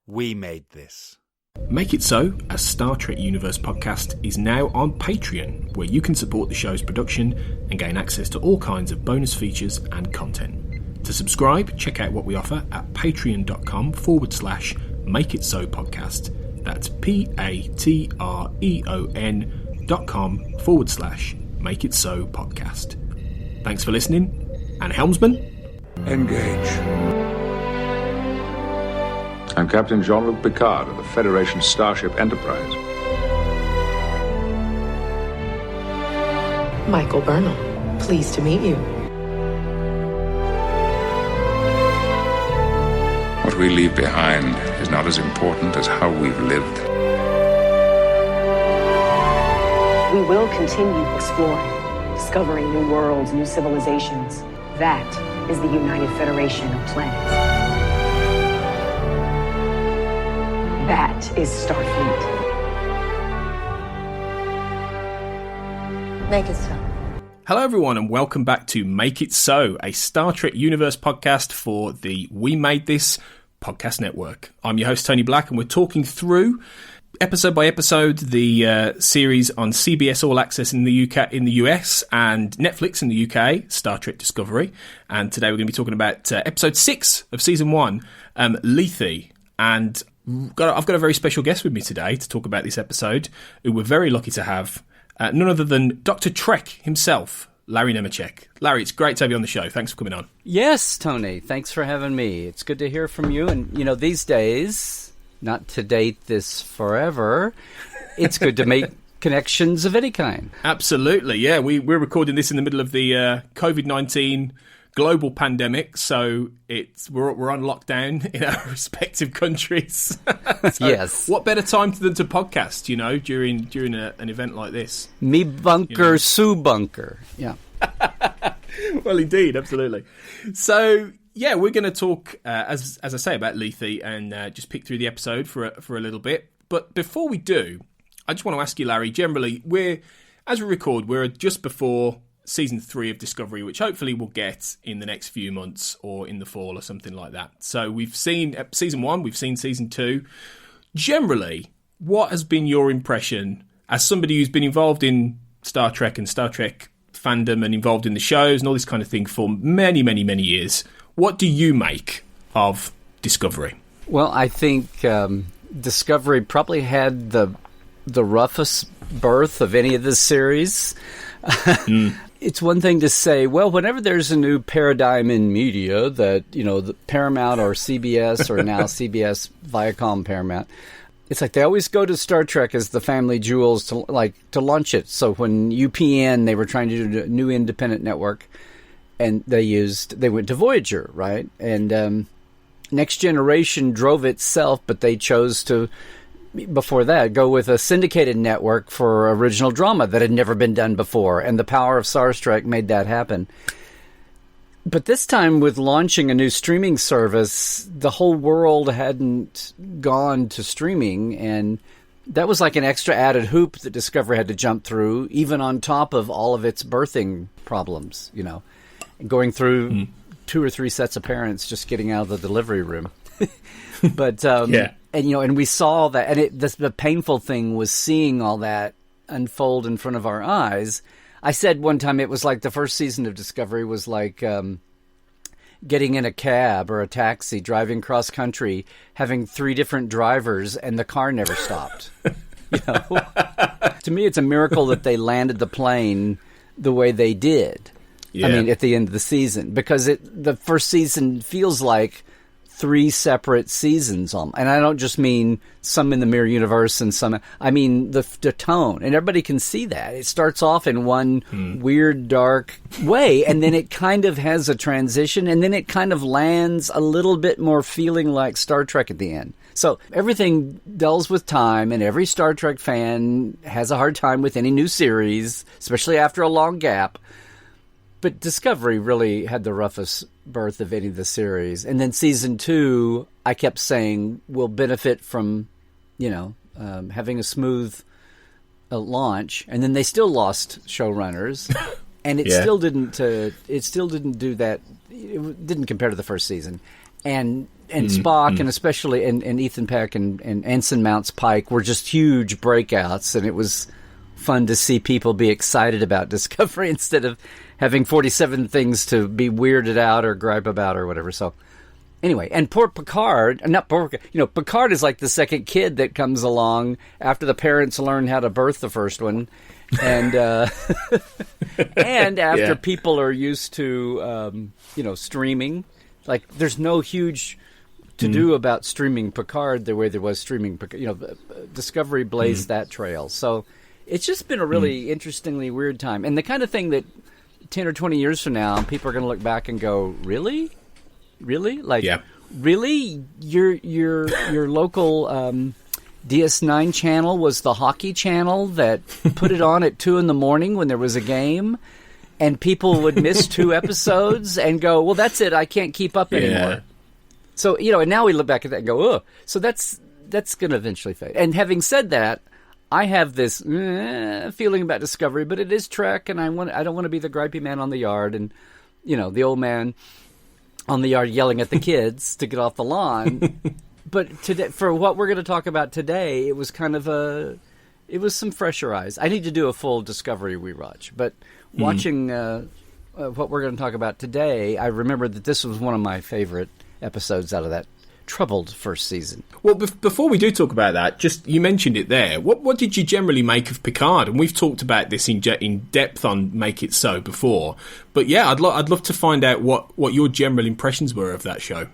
We made this. Make It So, a Star Trek Universe podcast, is now on Patreon, where you can support the show's production and gain access to all kinds of bonus features and content. To subscribe, check out what we offer at patreon.com/Make It So podcast. That's patreon.com/Make It So podcast. Thanks for listening, and Helmsman, engage. I'm Captain Jean-Luc Picard of the Federation Starship Enterprise. Michael Burnham, pleased to meet you. What we leave behind is not as important as how we've lived. We will continue exploring, discovering new worlds, new civilizations. That is the United Federation of Planets. That is Starfleet. Make it so. Hello everyone and welcome back to Make It So, a Star Trek Universe podcast for the We Made This podcast network. I'm your host Tony Black and we're talking through episode by episode the series on CBS All Access in the UK, in the US, and Netflix in the UK, Star Trek Discovery. And today we're going to be talking about episode 6 of season 1, Lethe. And I've got a very special guest with me today to talk about this episode, who we're very lucky to have, none other than Dr. Trek himself, Larry Nemecek. Larry, it's great to have you on the show. Thanks for coming on. Yes, Tony. Thanks for having me. It's good to hear from you. And, you know, these days, not to date this forever, it's good to make connections of any kind. Absolutely, yeah. We're recording this in the middle of the COVID-19 global pandemic, so we're on lockdown in our respective countries. So yes. What better time than to podcast, you know, during an event like this? Me bunker, you know? Sue bunker. Yeah. Well, indeed, absolutely. So, yeah, we're going to talk, as I say, about Lethe and just pick through the episode for a little bit. But before we do, I just want to ask you, Larry, generally, as we record, we're just before season 3 of Discovery, which hopefully we'll get in the next few months or in the fall or something like that. So we've seen season 1, we've seen season 2. Generally, what has been your impression as somebody who's been involved in Star Trek and Star Trek fandom and involved in the shows and all this kind of thing for many, many, many years? What do you make of Discovery? Well, I think Discovery probably had the roughest birth of any of the series. It's one thing to say, well, whenever there's a new paradigm in media that, you know, the Paramount or CBS or now CBS, Viacom, Paramount, it's like they always go to Star Trek as the family jewels to launch it. So when UPN, they were trying to do a new independent network, and they went to Voyager, right? And Next Generation drove itself, but they chose to, before that, go with a syndicated network for original drama that had never been done before, and the power of Star Trek made that happen. But this time, with launching a new streaming service, the whole world hadn't gone to streaming, and that was like an extra added hoop that Discovery had to jump through, even on top of all of its birthing problems, you know, going through 2 or 3 sets of parents just getting out of the delivery room. But yeah. And, you know, and we saw that, and the painful thing was seeing all that unfold in front of our eyes. I said one time it was like the first season of Discovery was like getting in a cab or a taxi, driving cross country, having 3 different drivers, and the car never stopped. You know? To me, it's a miracle that they landed the plane the way they did. Yeah. I mean, at the end of the season, because the first season feels like 3 separate seasons, and I don't just mean some in the mirror universe and some. I mean the tone, and everybody can see that it starts off in one weird, dark way, and then it kind of has a transition, and then it kind of lands a little bit more feeling like Star Trek at the end. So everything deals with time, and every Star Trek fan has a hard time with any new series, especially after a long gap. But Discovery really had the roughest birth of any of the series. And then season 2, I kept saying, will benefit from, you know, having a smooth launch. And then they still lost showrunners. And it still didn't do that. It didn't compare to the first season. And and Spock, and especially and Ethan Peck and Ensign Mounts Pike were just huge breakouts, and it was fun to see people be excited about Discovery instead of having 47 things to be weirded out or gripe about or whatever. So anyway, and poor Picard, Picard is like the second kid that comes along after the parents learn how to birth the first one. And and after people are used to streaming, like there's no huge to do about streaming Picard the way there was streaming Discovery blazed that trail. So it's just been a really interestingly weird time, and the kind of thing that 10 or 20 years from now people are going to look back and go, really, like really your local DS9 channel was the hockey channel that put it on at 2 a.m. when there was a game, and people would miss 2 episodes and go, well, that's it, I can't keep up anymore. So, and now we look back at that and go, oh, so that's going to eventually fade. And having said that, I have this feeling about Discovery, but it is Trek, and I don't want to be the gripey man on the yard and, the old man on the yard yelling at the kids to get off the lawn. But today, for what we're going to talk about today, it was kind of it was some fresher eyes. I need to do a full Discovery rewatch, but watching what we're going to talk about today, I remember that this was one of my favorite episodes out of that troubled first season. Well, before we do talk about that, just you mentioned it there. What did you generally make of Picard? And we've talked about this in depth on Make It So before. But yeah, I'd love to find out what your general impressions were of that show.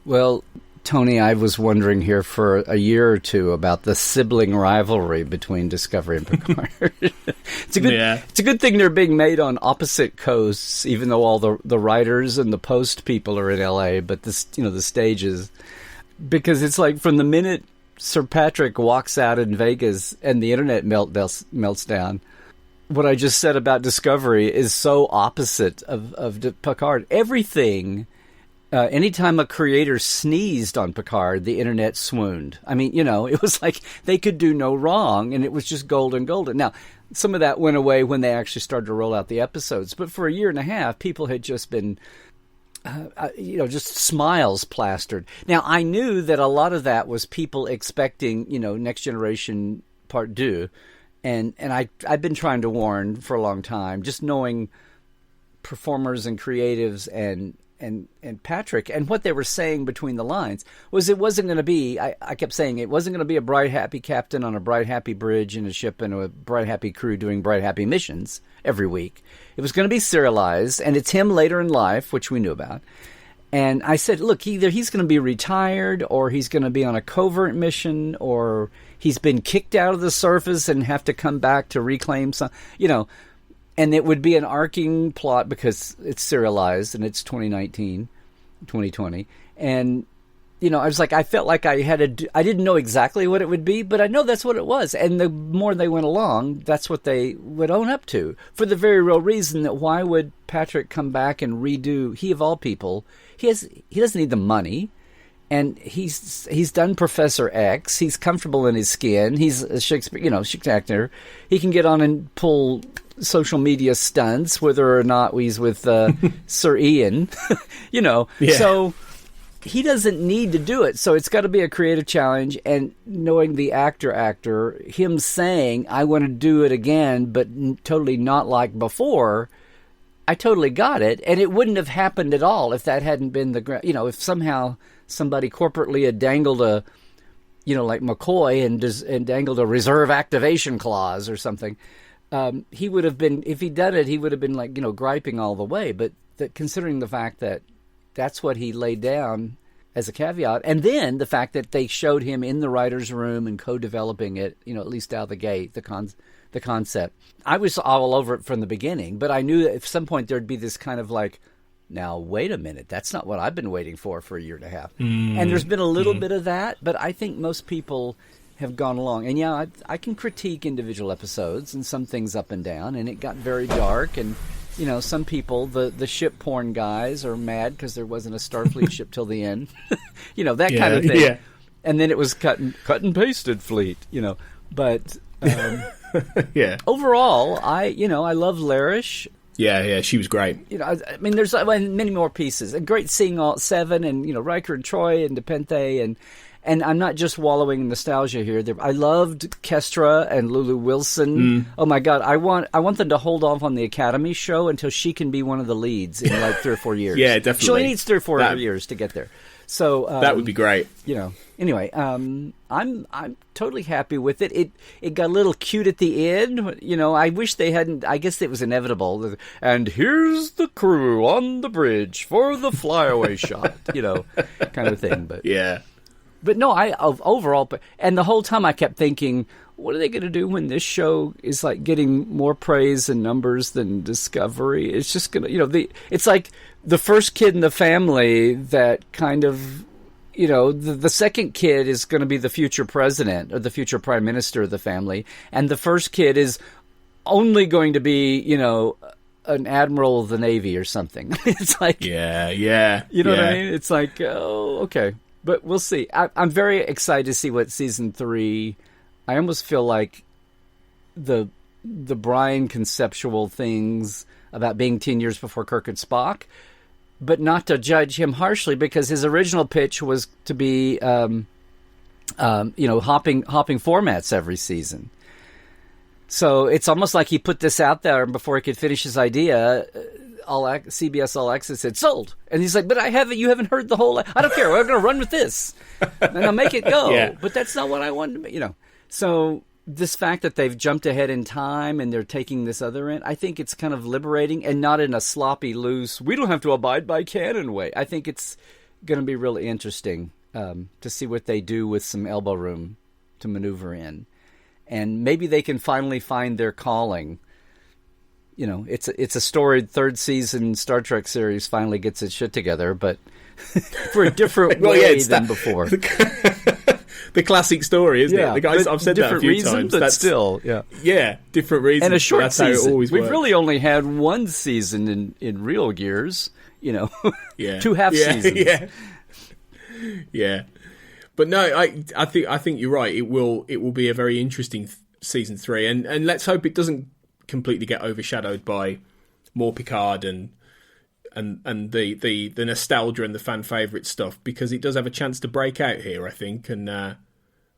Well, Tony, I was wondering here for a year or two about the sibling rivalry between Discovery and Picard. It's a good thing they're being made on opposite coasts, even though all the writers and the post people are in LA, but the stages, because it's like from the minute Sir Patrick walks out in Vegas and the internet melts down, what I just said about Discovery is so opposite of Picard. Everything. Anytime a creator sneezed on Picard, the internet swooned. I mean, it was like they could do no wrong, and it was just golden. Now, some of that went away when they actually started to roll out the episodes, but for a year and a half, people had just been, just smiles plastered. Now, I knew that a lot of that was people expecting, Next Generation Part 2, and I've been trying to warn for a long time, just knowing performers and creatives and Patrick, and what they were saying between the lines was it wasn't going to be, I kept saying it wasn't going to be a bright, happy captain on a bright, happy bridge in a ship and a bright, happy crew doing bright, happy missions every week. It was going to be serialized, and it's him later in life, which we knew about. And I said, look, either he's going to be retired, or he's going to be on a covert mission, or he's been kicked out of the surface and have to come back to reclaim some, and it would be an arcing plot because it's serialized and it's 2019, 2020. And, I was like, I felt like I didn't know exactly what it would be, but I know that's what it was. And the more they went along, that's what they would own up to, for the very real reason that why would Patrick come back and redo, he of all people, he doesn't need the money. And he's done Professor X. He's comfortable in his skin. He's a Shakespeare actor. He can get on and pull social media stunts, whether or not he's with Sir Ian, So he doesn't need to do it. So it's got to be a creative challenge. And knowing the actor, him saying, I want to do it again, but totally not like before, I totally got it. And it wouldn't have happened at all if that hadn't been if somehow somebody corporately had dangled a, like McCoy and dangled a reserve activation clause or something. He would have been, if he'd done it, he would have been like, griping all the way. But considering the fact that that's what he laid down as a caveat, and then the fact that they showed him in the writer's room and co-developing it, at least out of the gate, the concept. I was all over it from the beginning, but I knew that at some point there'd be this kind of like, now, wait a minute, that's not what I've been waiting for a year and a half. And there's been a little bit of that, but I think most people have gone along. And yeah, I can critique individual episodes and some things up and down, and it got very dark. And, some people, the ship porn guys are mad because there wasn't a Starfleet ship till the end. That kind of thing. Yeah. And then it was cut and pasted fleet, But yeah. Overall, I love Larish. Yeah, she was great. You know, I mean, there's many more pieces. And great seeing all 7 and, you know, Riker and Troy and Nepenthe and I'm not just wallowing in nostalgia here. I loved Kestra and Lulu Wilson. Oh my God, I want them to hold off on the Academy show until she can be one of the leads in like 3 or 4 years. Yeah, definitely. She only needs 3 or 4 years to get there. So that would be great. You know. Anyway, I'm totally happy with it. It got a little cute at the end. You know, I wish they hadn't. I guess it was inevitable. And here's the crew on the bridge for the flyaway shot. You know, kind of thing. But yeah. But no, overall, and the whole time I kept thinking, what are they going to do when this show is like getting more praise and numbers than Discovery? It's just going to, you know, it's like the first kid in the family that kind of, you know, the second kid is going to be the future president or the future prime minister of the family, and the first kid is only going to be, you know, an admiral of the Navy or something. It's like, yeah, you know what I mean? It's like, oh, okay. But we'll see. I'm very excited to see what season 3. I almost feel like the Brian conceptual things about being 10 years before Kirk and Spock, but not to judge him harshly because his original pitch was to be, you know, hopping formats every season. So it's almost like he put this out there before he could finish his idea. CBS All Access said sold, and he's like, "But you haven't heard the whole. I don't care. We're going to run with this, and I'll make it go." Yeah. But that's not what I wanted to, you know. So this fact that they've jumped ahead in time and they're taking this other end, I think it's kind of liberating and not in a sloppy, loose. We don't have to abide by canon way. I think it's going to be really interesting to see what they do with some elbow room to maneuver in, and maybe they can finally find their calling. You know, it's a storied 3rd season Star Trek series finally gets its shit together, but for a different way than before. The classic story, isn't it? I've said that a few times. But still, yeah, different reasons. And a short season. How it always We've works. really only had 1 season in real years. You know, yeah. 2 half seasons. Yeah. But no, I think you're right. It will be a very interesting season 3, and let's hope it doesn't completely get overshadowed by more Picard and the nostalgia and the fan favourite stuff, because it does have a chance to break out here, I think, and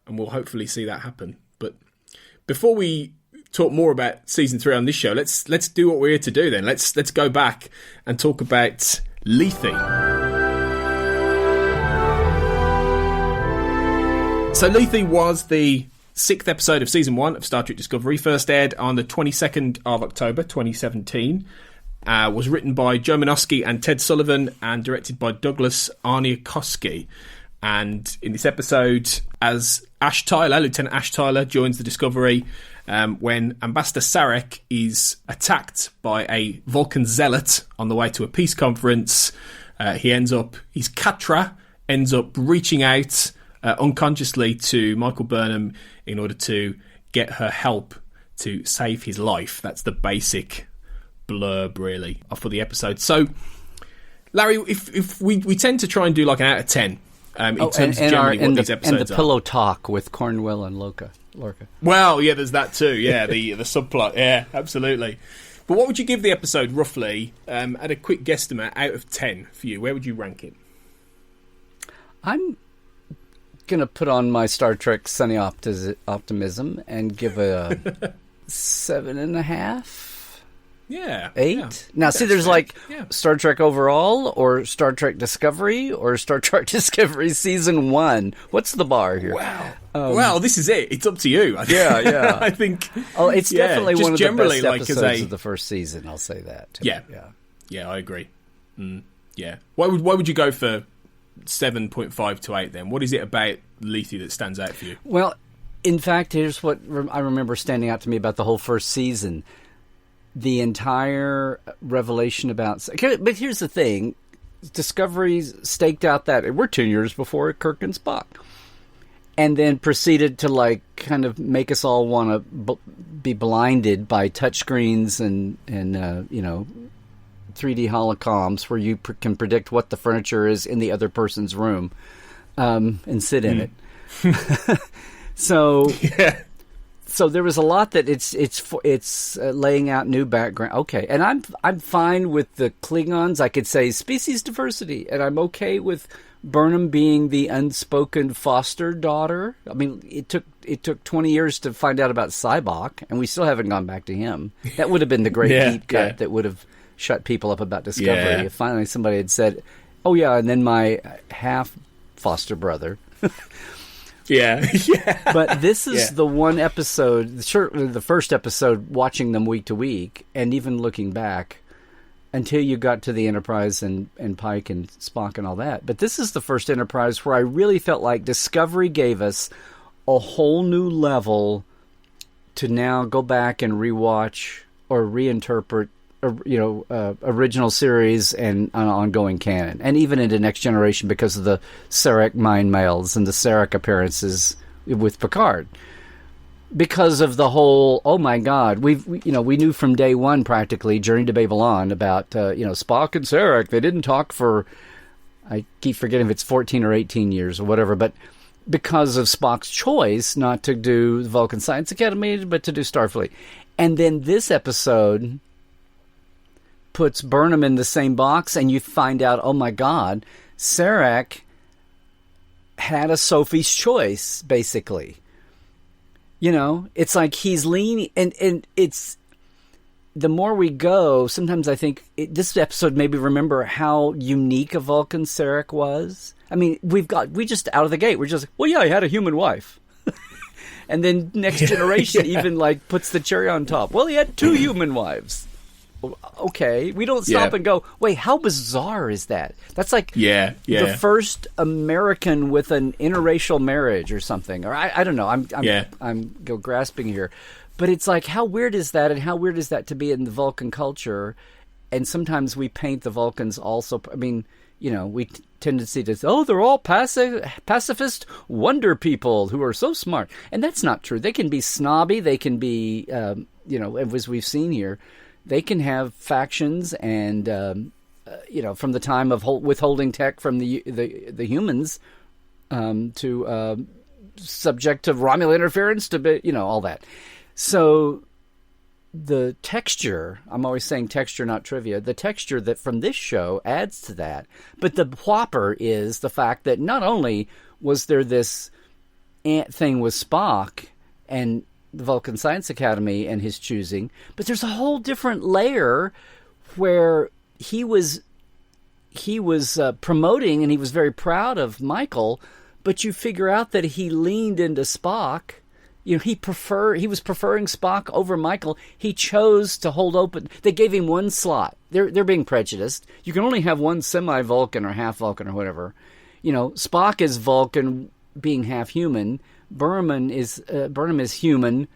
we'll hopefully see that happen. But before we talk more about season 3 on this show, let's do what we're here to do then. Let's go back and talk about Lethe. So Lethe was the 6th episode of season 1 of Star Trek Discovery, first aired on the 22nd of October 2017. Was written by Joe Menosky and Ted Sullivan and directed by Douglas Arniakowski. And in this episode, as Lieutenant Ash Tyler joins the Discovery when Ambassador Sarek is attacked by a Vulcan zealot on the way to a peace conference. Katra ends up reaching out unconsciously to Michael Burnham in order to get her help to save his life. That's the basic blurb, really, for the episode. So, Larry, if we tend to try and do like an out of 10 in terms of generally what these episodes are. And the pillow talk with Cornwell and Lorca. Well, yeah, there's that too. Yeah, the subplot. Yeah, absolutely. But what would you give the episode roughly at a quick guesstimate out of 10 for you? Where would you rank it? I'm going to put on my Star Trek sunny optimism and give a 7.5. Yeah. 8? Yeah. Now, see, there's Star Trek Overall or Star Trek Discovery or Star Trek Discovery Season 1. What's the bar here? Wow. Well, this is it. It's up to you. Yeah. I think... Oh, it's definitely one of the best like episodes of the first season, I'll say that. Yeah. I agree. Yeah. Why would you go for 7.5 to 8 then? What is it about Lethe that stands out for you? Well, in fact, here's what I remember standing out to me about the whole first season. The entire revelation about... But here's the thing. Discovery's staked out that we're 10 years before Kirk and Spock. And then proceeded to kind of make us all want to be blinded by touchscreens and 3D holocoms where you can predict what the furniture is in the other person's room and sit in it. So... Yeah. So there was a lot that it's laying out new background. Okay, and I'm fine with the Klingons. I could say species diversity, and I'm okay with Burnham being the unspoken foster daughter. I mean, it took 20 years to find out about Cybok, and we still haven't gone back to him. That would have been the great deep cut that would have shut people up about Discovery. Yeah. If finally somebody had said, "Oh yeah," and then my half foster brother. Yeah. But this is the one episode, certainly the first episode, watching them week to week, and even looking back, until you got to the Enterprise and Pike and Spock and all that. But this is the first Enterprise where I really felt like Discovery gave us a whole new level to now go back and rewatch or reinterpret, original series and ongoing canon, and even into Next Generation because of the Sarek mind mails and the Sarek appearances with Picard. Because of the whole, oh my God, we knew from day one practically, Journey to Babylon, about Spock and Sarek. They didn't talk for, I keep forgetting if it's 14 or 18 years or whatever, but because of Spock's choice not to do the Vulcan Science Academy, but to do Starfleet. And then this episode puts Burnham in the same box, and you find out, oh my God, Sarek had a Sophie's choice, basically. It's like he's leaning, and it's, the more we go, sometimes I think this episode made me remember how unique a Vulcan Sarek was. I mean, we just out of the gate, we're just, well, yeah, he had a human wife. And then Next Generation even puts the cherry on top. Well, he had 2 human wives. Okay, we don't stop and go, wait, how bizarre is that? That's like the first American with an interracial marriage or something. Or I don't know. I'm grasping here, but it's like, how weird is that, and how weird is that to be in the Vulcan culture? And sometimes we paint the Vulcans also. I mean, we tendency to say, oh, they're all pacifist wonder people who are so smart, and that's not true. They can be snobby. They can be, as we've seen here. They can have factions, and from the time of withholding tech from the humans to subject to Romulan interference to be, all that. So the texture, I'm always saying texture, not trivia. The texture that from this show adds to that, but the whopper is the fact that not only was there this thing with Spock and the Vulcan Science Academy and his choosing, but there's a whole different layer where he was promoting, and he was very proud of Michael, but you figure out that he leaned into Spock. He was preferring Spock over Michael. He chose to hold open. They gave him one slot. They're being prejudiced. You can only have one semi-Vulcan or half Vulcan or whatever. Spock is Vulcan, being half human. Burnham is human,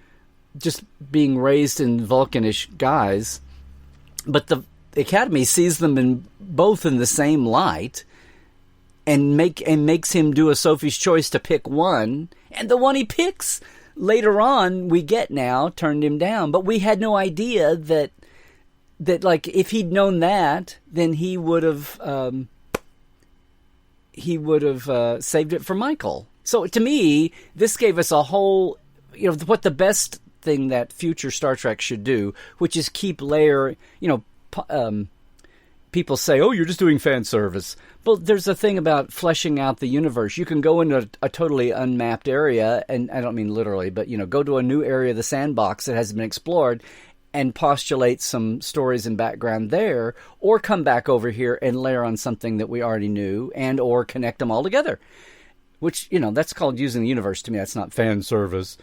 just being raised in Vulcanish guise, but the Academy sees them both in the same light, and makes him do a Sophie's choice to pick one, and the one he picks later on we get now turned him down. But we had no idea that if he'd known that, then he would have saved it for Michael. So to me, this gave us a whole, what the best thing that future Star Trek should do, which is keep layer, people say, oh, you're just doing fan service. But there's a thing about fleshing out the universe. You can go into a totally unmapped area, and I don't mean literally, but, go to a new area of the sandbox that hasn't been explored and postulate some stories and background there, or come back over here and layer on something that we already knew, and or connect them all together. Which, that's called using the universe to me. That's not fan service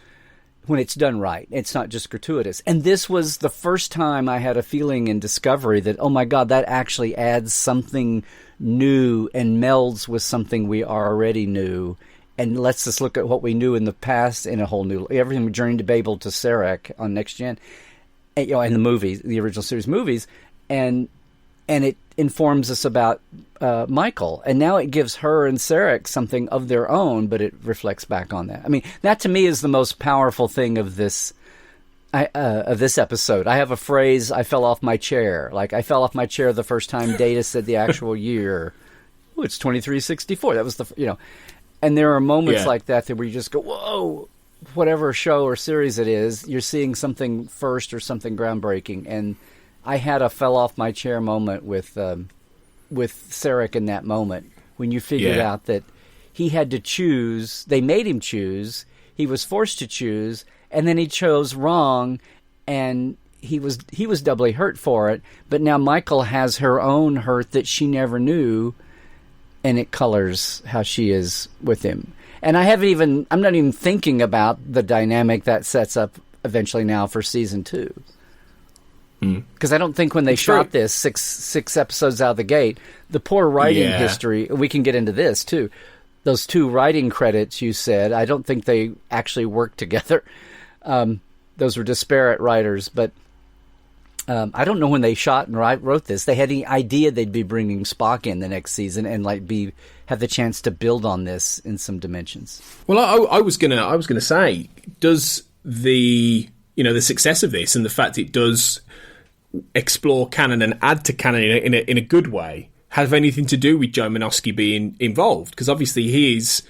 when it's done right. It's not just gratuitous. And this was the first time I had a feeling in Discovery that, oh my God, that actually adds something new and melds with something we already knew, and lets us look at what we knew in the past in a whole new, everything from Journey to Babel to Sarek on Next Gen, and, in the movies, the original series movies, and it informs us about Michael, and now it gives her and Sarek something of their own, but it reflects back on that. I mean, that to me is the most powerful thing of this episode. I have a phrase, I fell off my chair. Like, I fell off my chair the first time Data said the actual year. Oh, it's 2364. That was and there are moments like that where you just go, whoa, whatever show or series it is, you're seeing something first or something groundbreaking. And I had a fell off my chair moment with Sarek in that moment when you figured out that he had to choose. They made him choose. He was forced to choose, and then he chose wrong, and he was doubly hurt for it. But now Michael has her own hurt that she never knew, and it colors how she is with him. And I'm not even thinking about the dynamic that sets up eventually now for season 2. Because I don't think when they shot this six episodes out of the gate, the poor writing history, we can get into this too. Those 2 writing credits you said, I don't think they actually worked together. Those were disparate writers, but I don't know when they shot and wrote this. They had the idea they'd be bringing Spock in the next season and have the chance to build on this in some dimensions. Well, I was gonna say, does the success of this and the fact it does explore canon and add to canon in a good way have anything to do with Joe Menosky being involved? Because obviously he is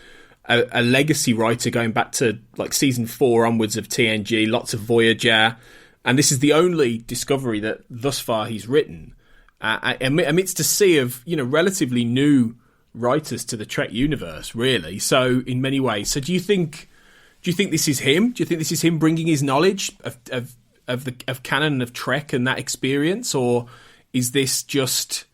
a legacy writer going back to like season 4 onwards of TNG, lots of Voyager, and this is the only Discovery that thus far he's written amidst a sea of relatively new writers to the Trek universe, really. So in many ways, so do you think this is him? Do you think this is him bringing his knowledge of canon and of Trek and that experience, or is this just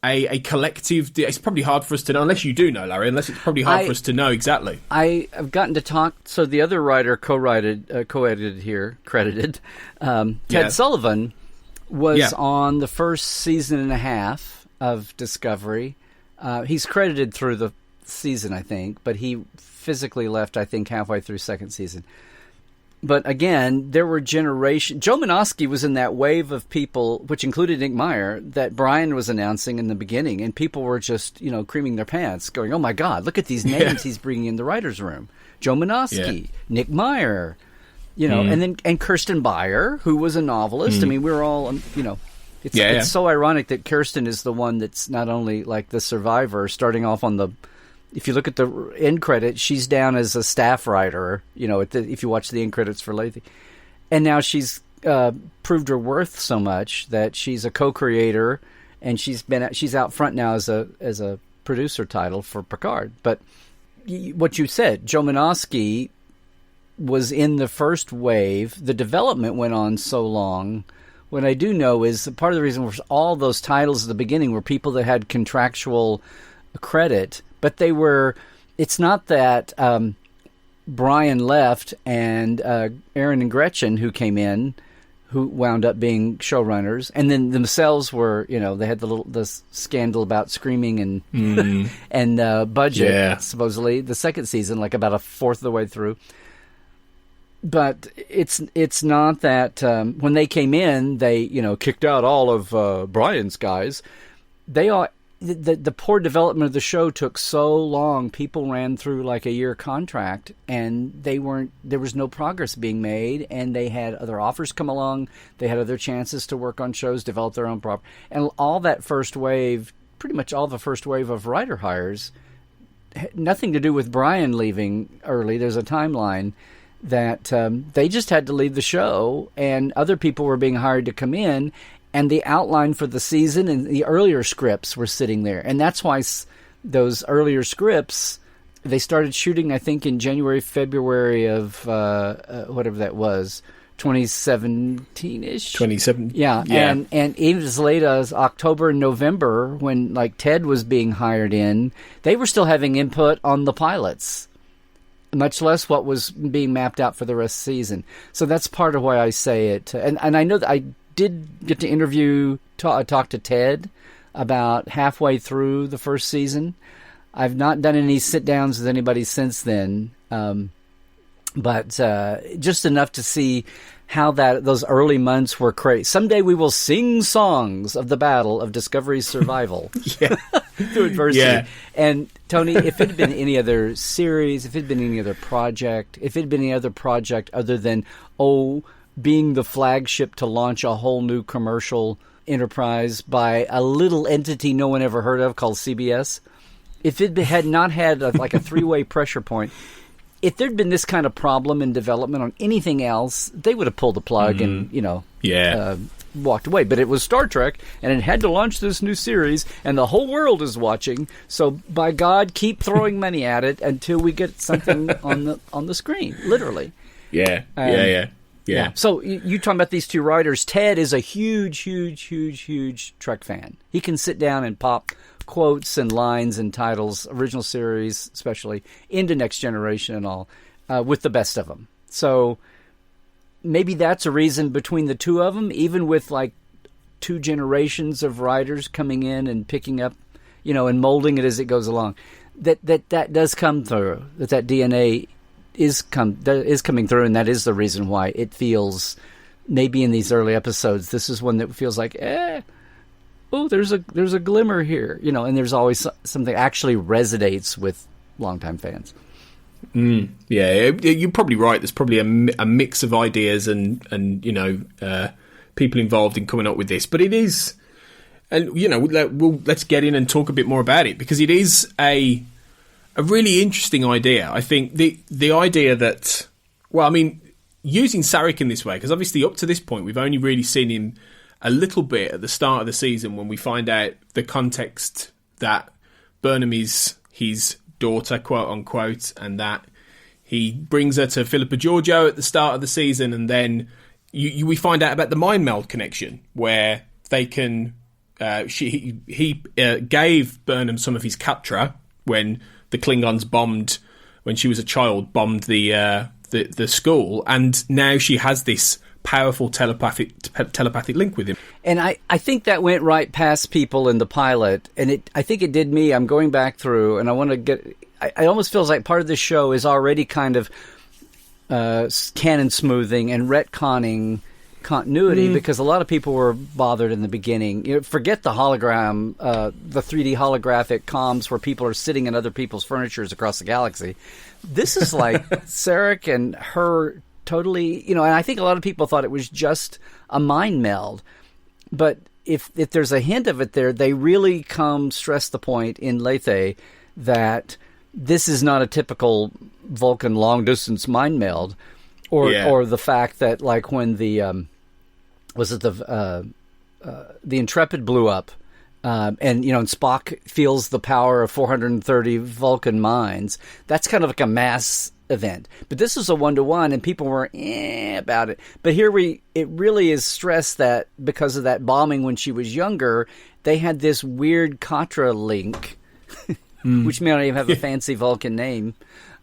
a collective? It's probably hard for us to know, unless you do know, Larry. Unless it's probably hard for us to know exactly. I've gotten to talk. So the other writer co-edited here, credited, Ted Sullivan, was on the first season and a half of Discovery. He's credited through the season, I think, but he physically left, I think, halfway through second season. But again, there were generations. Joe Menosky was in that wave of people, which included Nick Meyer, that Brian was announcing in the beginning, and people were just, creaming their pants, going, "Oh my God, look at these names he's bringing in the writers' room: Joe Menosky, Nick Meyer, and Kirsten Beyer, who was a novelist. I mean, we were all, It's so ironic that Kirsten is the one that's not only like the survivor, starting off on the. If you look at the end credits, she's down as a staff writer, if you watch the end credits for Lethe. And now she's proved her worth so much that she's a co-creator, and she's out front now as a producer title for Picard. But what you said, Joe Menosky was in the first wave. The development went on so long. What I do know is part of the reason for all those titles at the beginning were people that had contractual credit. But it's not that Brian left and Aaron and Gretchen, who came in, who wound up being showrunners, and then themselves were, they had the scandal about screaming and budget, supposedly, the second season, like about a fourth of the way through. But it's not that when they came in, they, kicked out all of Brian's guys. They all... The poor development of the show took so long. People ran through like a year contract, and there was no progress being made, and they had other offers come along. They had other chances to work on shows, develop their own property. And all that first wave, pretty much all the first wave of writer hires, had nothing to do with Brian leaving early. There's a timeline that they just had to leave the show, and other people were being hired to come in. And the outline for the season and the earlier scripts were sitting there. And that's why those earlier scripts, they started shooting, I think, in January, February of whatever that was, 2017-ish? 27. Yeah. And even as late as October and November, when like Ted was being hired in, they were still having input on the pilots, much less what was being mapped out for the rest of the season. So that's part of why I say it. And I know that I did get to talk to Ted about halfway through the first season. I've not done any sit-downs with anybody since then, but just enough to see how those early months were crazy. Someday we will sing songs of the battle of Discovery's survival through adversity. Yeah. And Tony, if it had been any other series, if it had been any other project, if it had been any other project other than, being the flagship to launch a whole new commercial enterprise by a little entity no one ever heard of called CBS, if it had not had a three-way pressure point, if there'd been this kind of problem in development on anything else, they would have pulled the plug and, walked away. But it was Star Trek, and it had to launch this new series, and the whole world is watching. So, by God, keep throwing money at it until we get something on the screen, literally. Yeah. So, you talking about these two writers. Ted is a huge Trek fan. He can sit down and pop quotes and lines and titles, original series especially, into Next Generation and all, with the best of them. So maybe that's a reason between the two of them, even with like two generations of writers coming in and picking up, and molding it as it goes along, that does come through, that DNA is coming through, and that is the reason why it feels, maybe in these early episodes, this is one that feels like, there's a glimmer here, and there's always something actually resonates with longtime fans. Yeah, you're probably right. There's probably a mix of ideas and people involved in coming up with this, but it is, and let's get in and talk a bit more about it, because it is a really interesting idea. I think the idea that, using Sarek in this way, because obviously up to this point we've only really seen him a little bit at the start of the season when we find out the context that Burnham is his daughter, quote unquote, and that he brings her to Philippa Georgiou at the start of the season, and then we find out about the mind meld connection where they can. He gave Burnham some of his Katra when the Klingons bombed, when she was a child, bombed the school, and now she has this powerful telepathic link with him. And I think that went right past people in the pilot, and I think it did me. I'm going back through, and I want to get. I almost feels like part of this show is already kind of canon smoothing and retconning continuity, because a lot of people were bothered in the beginning. Forget the hologram, the 3D holographic comms where people are sitting in other people's furnitures across the galaxy. This is like Sarek and her. Totally, and I think a lot of people thought it was just a mind meld. But if there's a hint of it there, they really stress the point in Lethe that this is not a typical Vulcan long-distance mind meld. Or the fact that, like, when the Intrepid blew up, and Spock feels the power of 430 Vulcan minds, that's kind of like a mass event. But this is a 1-to-1, and people were about it. But here it really is stressed that because of that bombing when she was younger, they had this weird Katra link, which may not even have a fancy Vulcan name,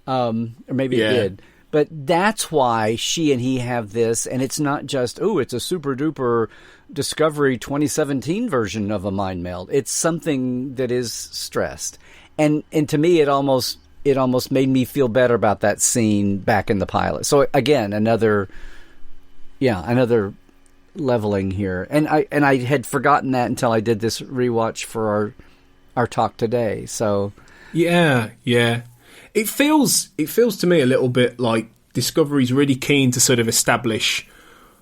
or maybe it did. But that's why she and he have this, and it's not just, it's a super duper Discovery 2017 version of a mind meld. It's something that is stressed, and to me, it almost made me feel better about that scene back in the pilot. So again, another leveling here. And I had forgotten that until I did this rewatch for our talk today. So yeah. It feels to me a little bit like Discovery's really keen to sort of establish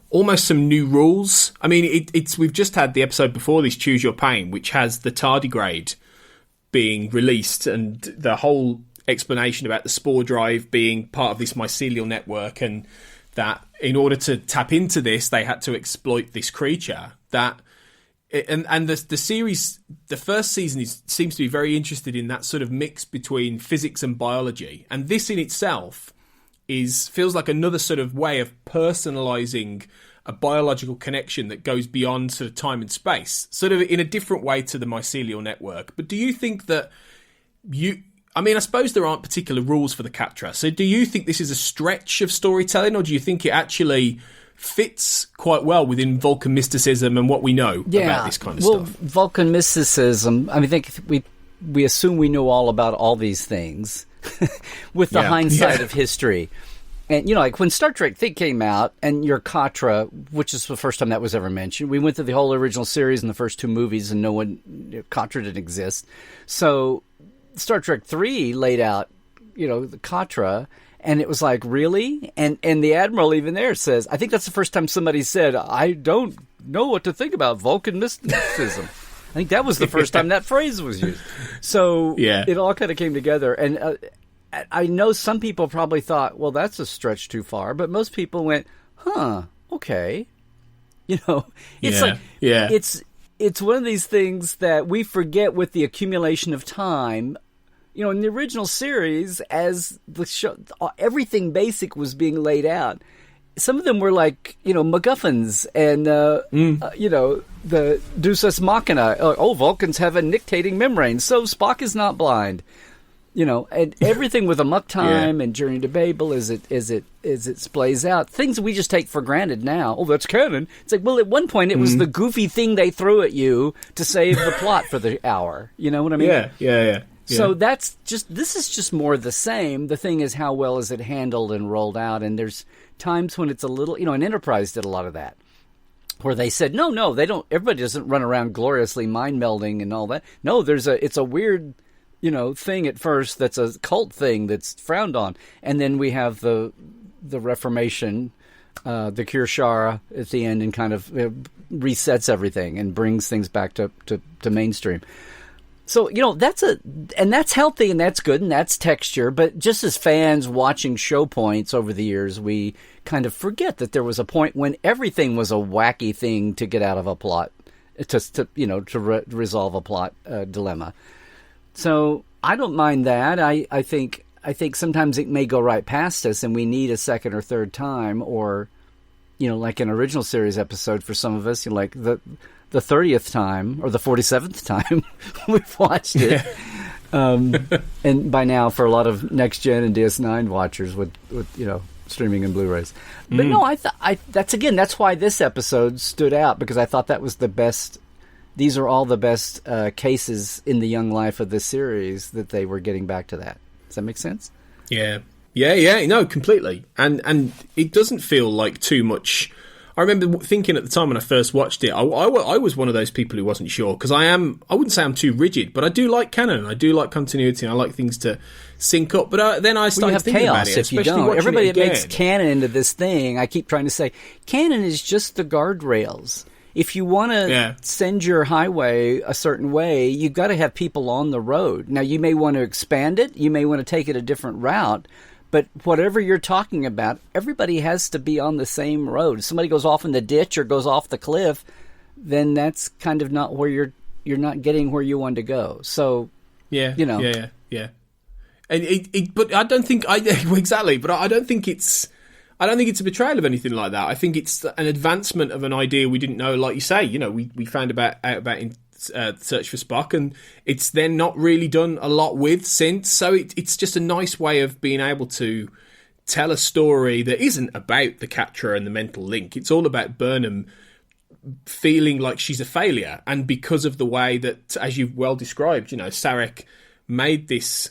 almost some new rules. I mean, we've just had the episode before this, Choose Your Pain, which has the tardigrade being released, and the whole explanation about the spore drive being part of this mycelial network, and that in order to tap into this, they had to exploit this creature. And the series, the first season seems to be very interested in that sort of mix between physics and biology, and this in itself feels like another sort of way of personalizing a biological connection that goes beyond sort of time and space, sort of in a different way to the mycelial network. But do you think that I suppose there aren't particular rules for the Katra, so do you think this is a stretch of storytelling, or do you think it actually fits quite well within Vulcan mysticism and what we know about this kind of stuff? Vulcan mysticism, I think we assume we know all about all these things with the hindsight of history. And, like when Star Trek came out, and your Katra, which is the first time that was ever mentioned, we went through the whole original series in the first two movies, and Katra didn't exist. So Star Trek 3 laid out, the Katra, and it was like, really? And the Admiral even there says, I think that's the first time somebody said, I don't know what to think about Vulcan mysticism. I think that was the first time that phrase was used. So it all kind of came together. And I know some people probably thought, well, that's a stretch too far, but most people went, huh, okay. It's it's one of these things that we forget with the accumulation of time. In the original series, as the show, everything basic was being laid out. Some of them were like, MacGuffins and, the Deus Ex Machina. Vulcans have a nictating membrane, so Spock is not blind. And everything with Amok Time and Journey to Babel as it splays out. Things we just take for granted now. Oh, that's canon. It's like, well, at one point it was the goofy thing they threw at you to save the plot for the hour. You know what I mean? Yeah. So this is just more of the same. The thing is, how well is it handled and rolled out? And there's times when it's a little, and Enterprise did a lot of that, where they said, no, they don't. Everybody doesn't run around gloriously mind melding and all that. No, it's a weird, thing at first that's a cult thing that's frowned on, and then we have the Reformation, the Kirshara at the end, and kind of resets everything and brings things back to mainstream. So, that's healthy and that's good and that's texture. But just as fans watching show points over the years, we kind of forget that there was a point when everything was a wacky thing to get out of a plot, to resolve a plot dilemma. So I don't mind that. I think sometimes it may go right past us and we need a second or third time, or, like an original series episode for some of us, like the 30th time or the 47th time we've watched it. And by now, for a lot of Next Gen and DS9 watchers with streaming and Blu-rays. But no, that's why this episode stood out, because I thought that was the best. These are all the best cases in the young life of this series that they were getting back to that. Does that make sense? Yeah. No, completely. And it doesn't feel like too much. I remember thinking at the time when I first watched it, I was one of those people who wasn't sure, because I wouldn't say I'm too rigid, but I do like canon, I do like continuity, and I like things to sync up. But then I started thinking about it, if you don't. Everybody that makes canon into this thing, I keep trying to say, canon is just the guardrails. If you want to send your highway a certain way, you've got to have people on the road. Now, you may want to expand it, you may want to take it a different route, but whatever you're talking about, everybody has to be on the same road. If somebody goes off in the ditch or goes off the cliff, then that's kind of not where you're not getting where you want to go. So, yeah. And but I don't think exactly. But I don't think it's a betrayal of anything like that. I think it's an advancement of an idea we didn't know. Like you say, we found out about in Search for Spock, and it's then not really done a lot with since. So it's just a nice way of being able to tell a story that isn't about the capture and the mental link. It's all about Burnham feeling like she's a failure, and because of the way that, as you've well described, Sarek made this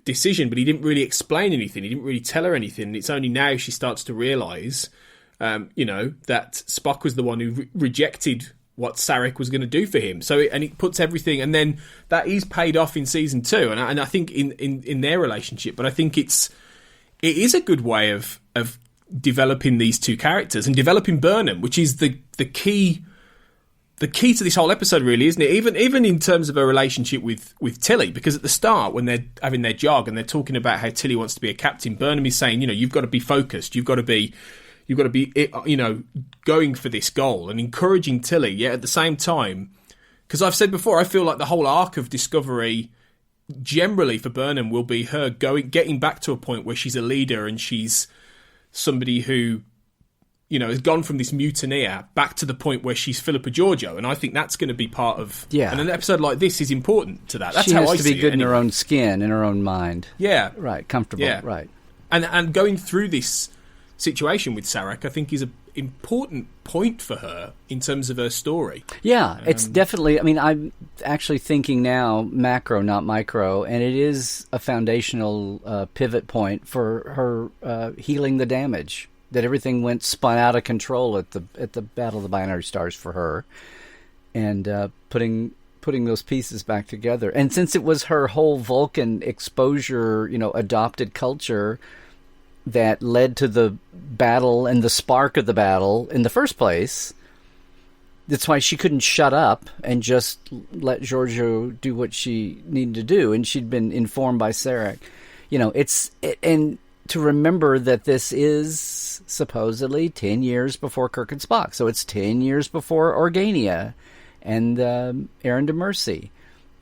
decision, but he didn't really explain anything. He didn't really tell her anything. It's only now she starts to realise, that Spock was the one who rejected what Sarek was going to do for him. So, and it puts everything, and then that is paid off in season 2, and I think in their relationship. But I think it is a good way of developing these two characters and developing Burnham, which is the key. The key to this whole episode, really, isn't it? Even in terms of a relationship with Tilly, because at the start, when they're having their jog and they're talking about how Tilly wants to be a captain, Burnham is saying, you've got to be focused, you've got to be, going for this goal, and encouraging Tilly. Yet at the same time, because I've said before, I feel like the whole arc of Discovery, generally for Burnham, will be her getting back to a point where she's a leader and she's somebody who, has gone from this mutineer back to the point where she's Philippa Georgiou, and I think that's going to be part of. Yeah. And an episode like this is important to that. That's how I see it. She has to be good in her own skin, in her own mind. Yeah. Right. Comfortable. Yeah. Right. And going through this situation with Sarek, I think, is an important point for her in terms of her story. Yeah, it's definitely. I mean, I'm actually thinking now macro, not micro, and it is a foundational pivot point for her healing the damage. That everything spun out of control at the Battle of the Binary Stars for her, and putting those pieces back together. And since it was her whole Vulcan exposure, adopted culture that led to the battle and the spark of the battle in the first place, that's why she couldn't shut up and just let Georgiou do what she needed to do. And she'd been informed by Sarek. and to remember that this is supposedly 10 years before Kirk and Spock. So it's 10 years before Organia and Errand of Mercy.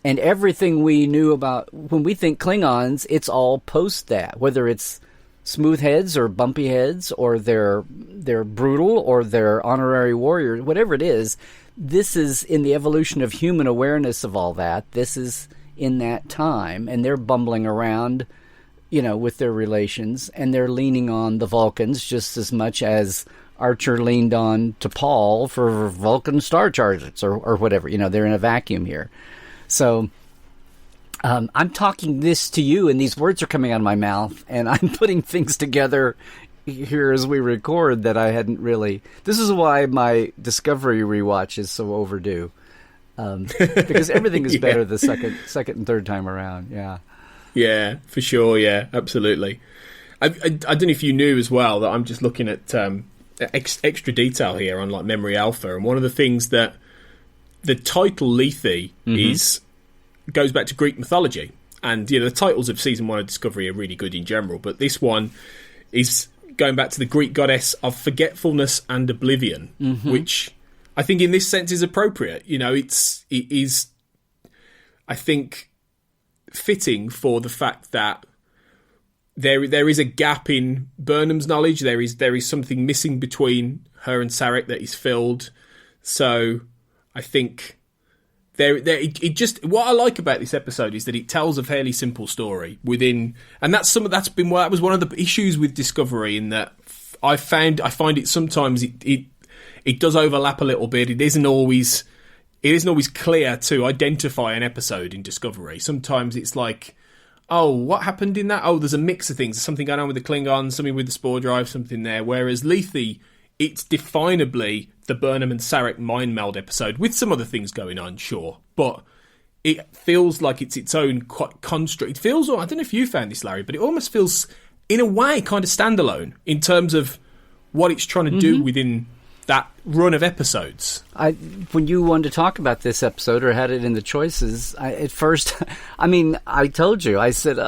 And everything we knew about, when we think Klingons, it's all post that, whether it's smooth heads or bumpy heads, or they're brutal, or they're honorary warriors, whatever it is. This is in the evolution of human awareness of all that. This is in that time, and they're bumbling around, with their relations, and they're leaning on the Vulcans just as much as Archer leaned on to Paul for Vulcan star charges or whatever. They're in a vacuum here. So I'm talking this to you, and these words are coming out of my mouth, and I'm putting things together here as we record that I hadn't really... This is why my Discovery rewatch is so overdue, because everything is better the second and third time around. Yeah, for sure. Yeah, absolutely. I don't know if you knew as well that I'm just looking at extra detail here on like Memory Alpha, and one of the things that the title Lethe goes back to Greek mythology, and the titles of season 1 of Discovery are really good in general, but this one is going back to the Greek goddess of forgetfulness and oblivion, which I think in this sense is appropriate. It is, I think, fitting for the fact that there is a gap in Burnham's knowledge. There is something missing between her and Sarek that is filled. So I think it just, what I like about this episode is that it tells a fairly simple story within, and that was one of the issues with Discovery, in that I find it sometimes it does overlap a little bit. It isn't always clear to identify an episode in Discovery. Sometimes it's like, oh, what happened in that? Oh, there's a mix of things. There's something going on with the Klingons, something with the Spore Drive, something there. Whereas Lethe, it's definably the Burnham and Sarek mind meld episode, with some other things going on, sure. But it feels like it's its own construct. It feels, I don't know if you found this, Larry, but it almost feels, in a way, kind of standalone in terms of what it's trying to do within that run of episodes. When you wanted to talk about this episode or had it in the choices, at first, I told you, I said,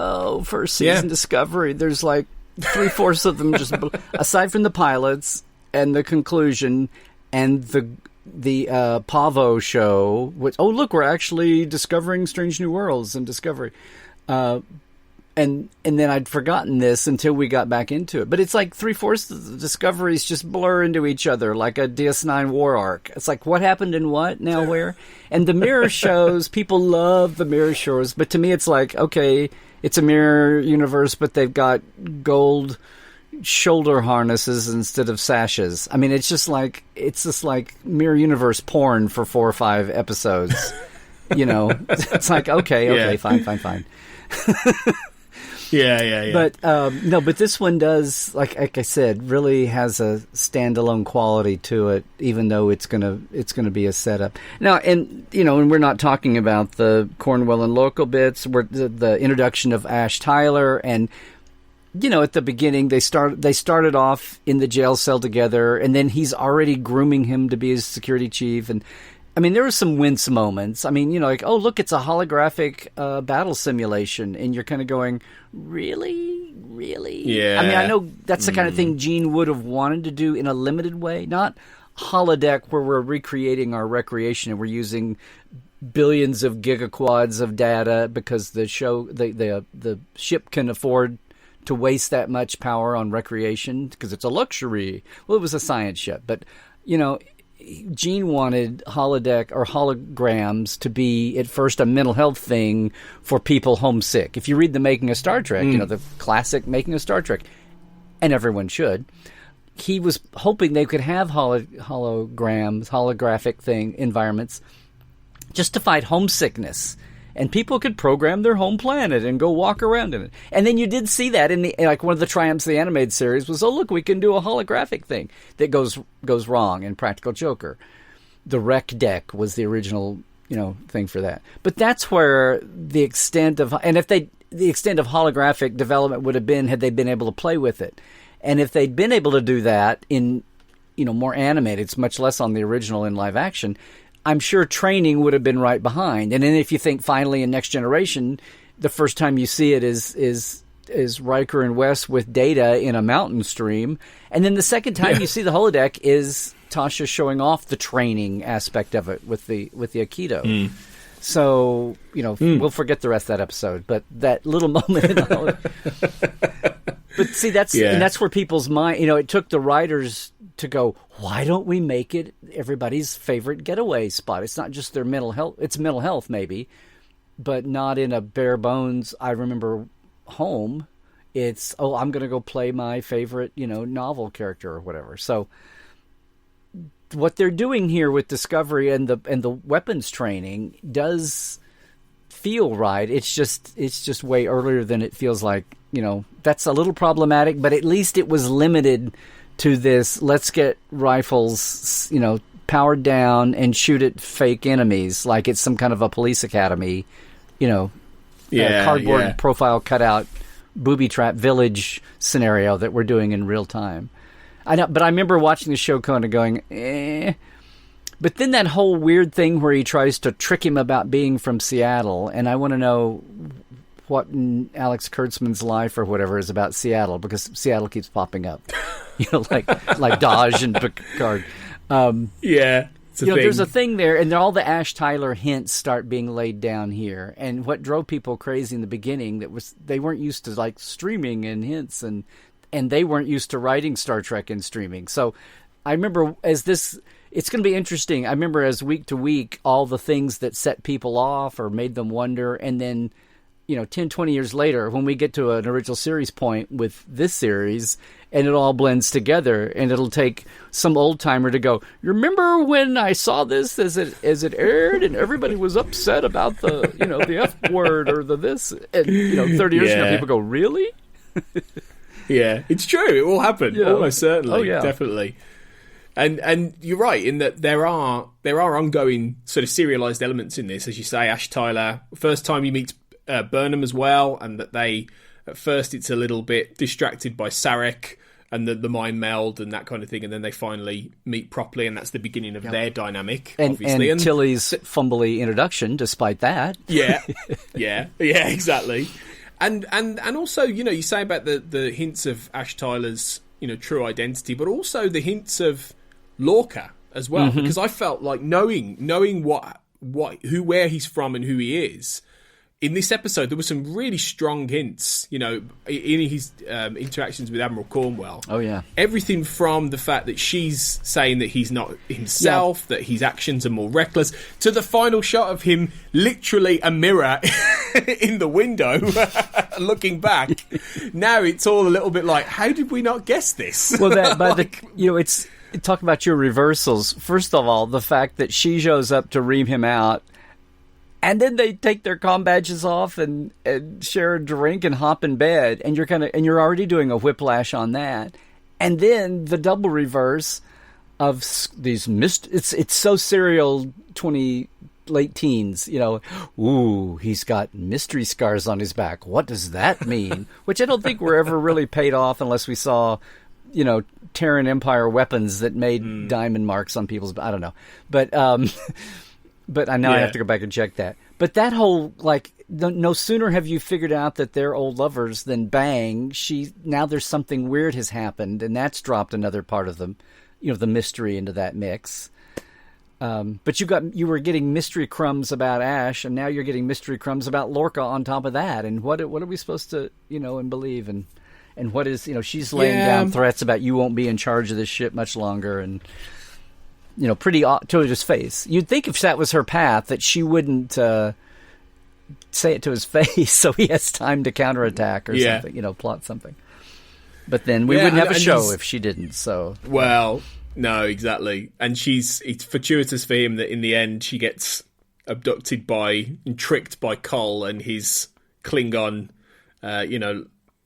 first season Discovery, there's like 3/4 of them just, aside from the pilots and the conclusion and the Pavo show, which, look, we're actually discovering Strange New Worlds in Discovery. And then I'd forgotten this until we got back into it. But it's like 3/4 of the discoveries just blur into each other like a DS9 war arc. It's like, what happened and what, now where? And the mirror shows, people love the mirror shows. But to me, it's like, okay, it's a mirror universe, but they've got gold shoulder harnesses instead of sashes. It's just like mirror universe porn for 4 or 5 episodes. It's like, okay, fine. Yeah. But but this one does, like I said, really has a standalone quality to it, even though it's gonna be a setup. Now, and we're not talking about the Cornwell and Local bits. We're the introduction of Ash Tyler, and at the beginning they started off in the jail cell together, and then he's already grooming him to be his security chief, and there were some wince moments. Like, oh, look, it's a holographic battle simulation. And you're kind of going, really? Yeah. I know that's the kind of thing Gene would have wanted to do in a limited way. Not holodeck where we're recreating our recreation and we're using billions of gigaquads of data because the ship can afford to waste that much power on recreation because it's a luxury. Well, it was a science ship. But, Gene wanted holodeck or holograms to be at first a mental health thing for people homesick. If you read The Making of Star Trek, the classic Making of Star Trek, and everyone should, he was hoping they could have holograms, holographic environments just to fight homesickness. And people could program their home planet and go walk around in it. And then you did see that in one of the triumphs of the animated series was, oh, look, we can do a holographic thing that goes wrong in Practical Joker. The Rec Deck was the original, thing for that. But that's where the extent of holographic development would have been had they been able to play with it. And if they'd been able to do that in, more animated, it's much less on the original in live action, I'm sure training would have been right behind. And then if you think finally in Next Generation, the first time you see it is is Riker and Wes with Data in a mountain stream. And then the second time you see the holodeck is Tasha showing off the training aspect of it with the Aikido. So, we'll forget the rest of that episode, but that little moment in the holodeck. But see, and that's where people's mind, it took the writers to go, why don't we make it everybody's favorite getaway spot? It's not just their mental health. It's mental health, maybe, but not in a bare bones, I remember home. It's, I'm going to go play my favorite, novel character or whatever. So what they're doing here with Discovery and the weapons training does feel right. It's just way earlier than it feels like. That's a little problematic, but at least it was limited to this. Let's get rifles, powered down and shoot at fake enemies like it's some kind of a police academy, cardboard profile cutout booby trap village scenario that we're doing in real time. I know, but I remember watching the show kind of going, eh. But then that whole weird thing where he tries to trick him about being from Seattle, and I want to know what in Alex Kurtzman's life or whatever is about Seattle, because Seattle keeps popping up, like Dodge and Picard. There's a thing there, and all the Ash Tyler hints start being laid down here. And what drove people crazy in the beginning they weren't used to like streaming and hints, and they weren't used to writing Star Trek and streaming. So I remember it's going to be interesting. I remember as week to week, all the things that set people off or made them wonder. And then, 10, 20 years later, when we get to an original series point with this series and it all blends together, and it'll take some old timer to go, you remember when I saw this as it aired and everybody was upset about the, the F word or the this, and, 30 years from now people go, really? Yeah, it's true. It will happen. Yeah. Almost certainly. Oh, yeah. Definitely. And you're right in that there are ongoing sort of serialized elements in this, as you say. Ash Tyler, first time you meet Burnham as well, and that they at first it's a little bit distracted by Sarek and the mind meld and that kind of thing, and then they finally meet properly, and that's the beginning of their dynamic, obviously. And Tilly's fumbly introduction, despite that. Yeah, exactly. And also, you say about the hints of Ash Tyler's true identity, but also the hints of Lorca as well, because I felt like knowing where he's from and who he is. In this episode, there were some really strong hints, in his interactions with Admiral Cornwell. Oh, yeah. Everything from the fact that she's saying that he's not himself, that his actions are more reckless, to the final shot of him literally a mirror in the window looking back. Now it's all a little bit like, how did we not guess this? Well, it's talk about your reversals. First of all, the fact that she shows up to ream him out, and then they take their comm badges off and share a drink and hop in bed, and you're already doing a whiplash on that. And then the double reverse of these it's so serial 20 late teens, ooh, he's got mystery scars on his back. What does that mean? Which I don't think were ever really paid off unless we saw, Terran Empire weapons that made diamond marks on people's. I don't know, but I know I have to go back and check that. But that whole no sooner have you figured out that they're old lovers than bang, now there's something weird has happened, and that's dropped another part of the mystery into that mix. But you were getting mystery crumbs about Ash, and now you're getting mystery crumbs about Lorca on top of that. And what are we supposed to and believe, and what is she's laying down threats about you won't be in charge of this ship much longer, and pretty to his face. You'd think if that was her path that she wouldn't say it to his face, so he has time to counterattack or something, plot something. But then we wouldn't have a show if she didn't. So no, exactly. And it's fortuitous for him that in the end she gets abducted and tricked by Cole and his Klingon,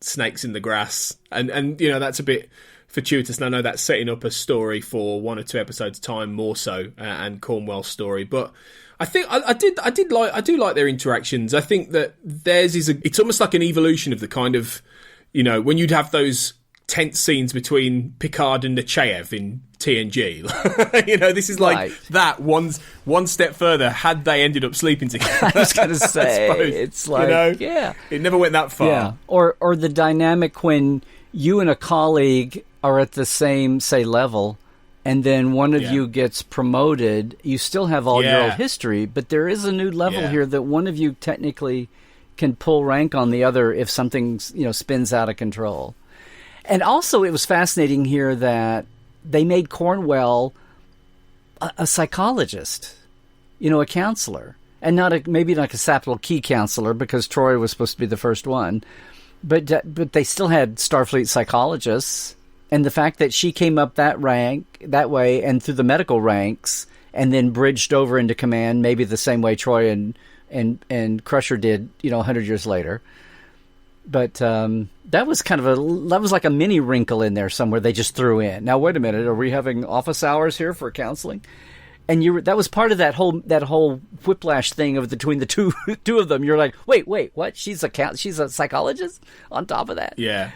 snakes in the grass. And that's a bit fortuitous. And I know that's setting up a story for 1 or 2 episodes time more so, and Cornwell's story. But I think I do like their interactions. I think that theirs it's almost like an evolution of the kind of, when you'd have those tense scenes between Picard and Nechayev in TNG. This is like Right. that one step further. Had they ended up sleeping together, I was going to say, suppose, it's like, yeah. it never went that far. Yeah. Or the dynamic when you and a colleague are at the same, say, level, and then one of you gets promoted. You still have all your old history, but there is a new level here that one of you technically can pull rank on the other if something spins out of control. And also, it was fascinating here that they made Cornwell a psychologist, a counselor, and maybe not a capital key counselor because Troy was supposed to be the first one, but they still had Starfleet psychologists, and the fact that she came up that way and through the medical ranks, and then bridged over into command, maybe the same way Troy and Crusher did, 100 years later. But that was like a mini wrinkle in there somewhere they just threw in. Now, wait a minute, are we having office hours here for counseling? And that was part of that whole whiplash thing between the two of them. You're like, wait, what? She's a psychologist on top of that? Yeah.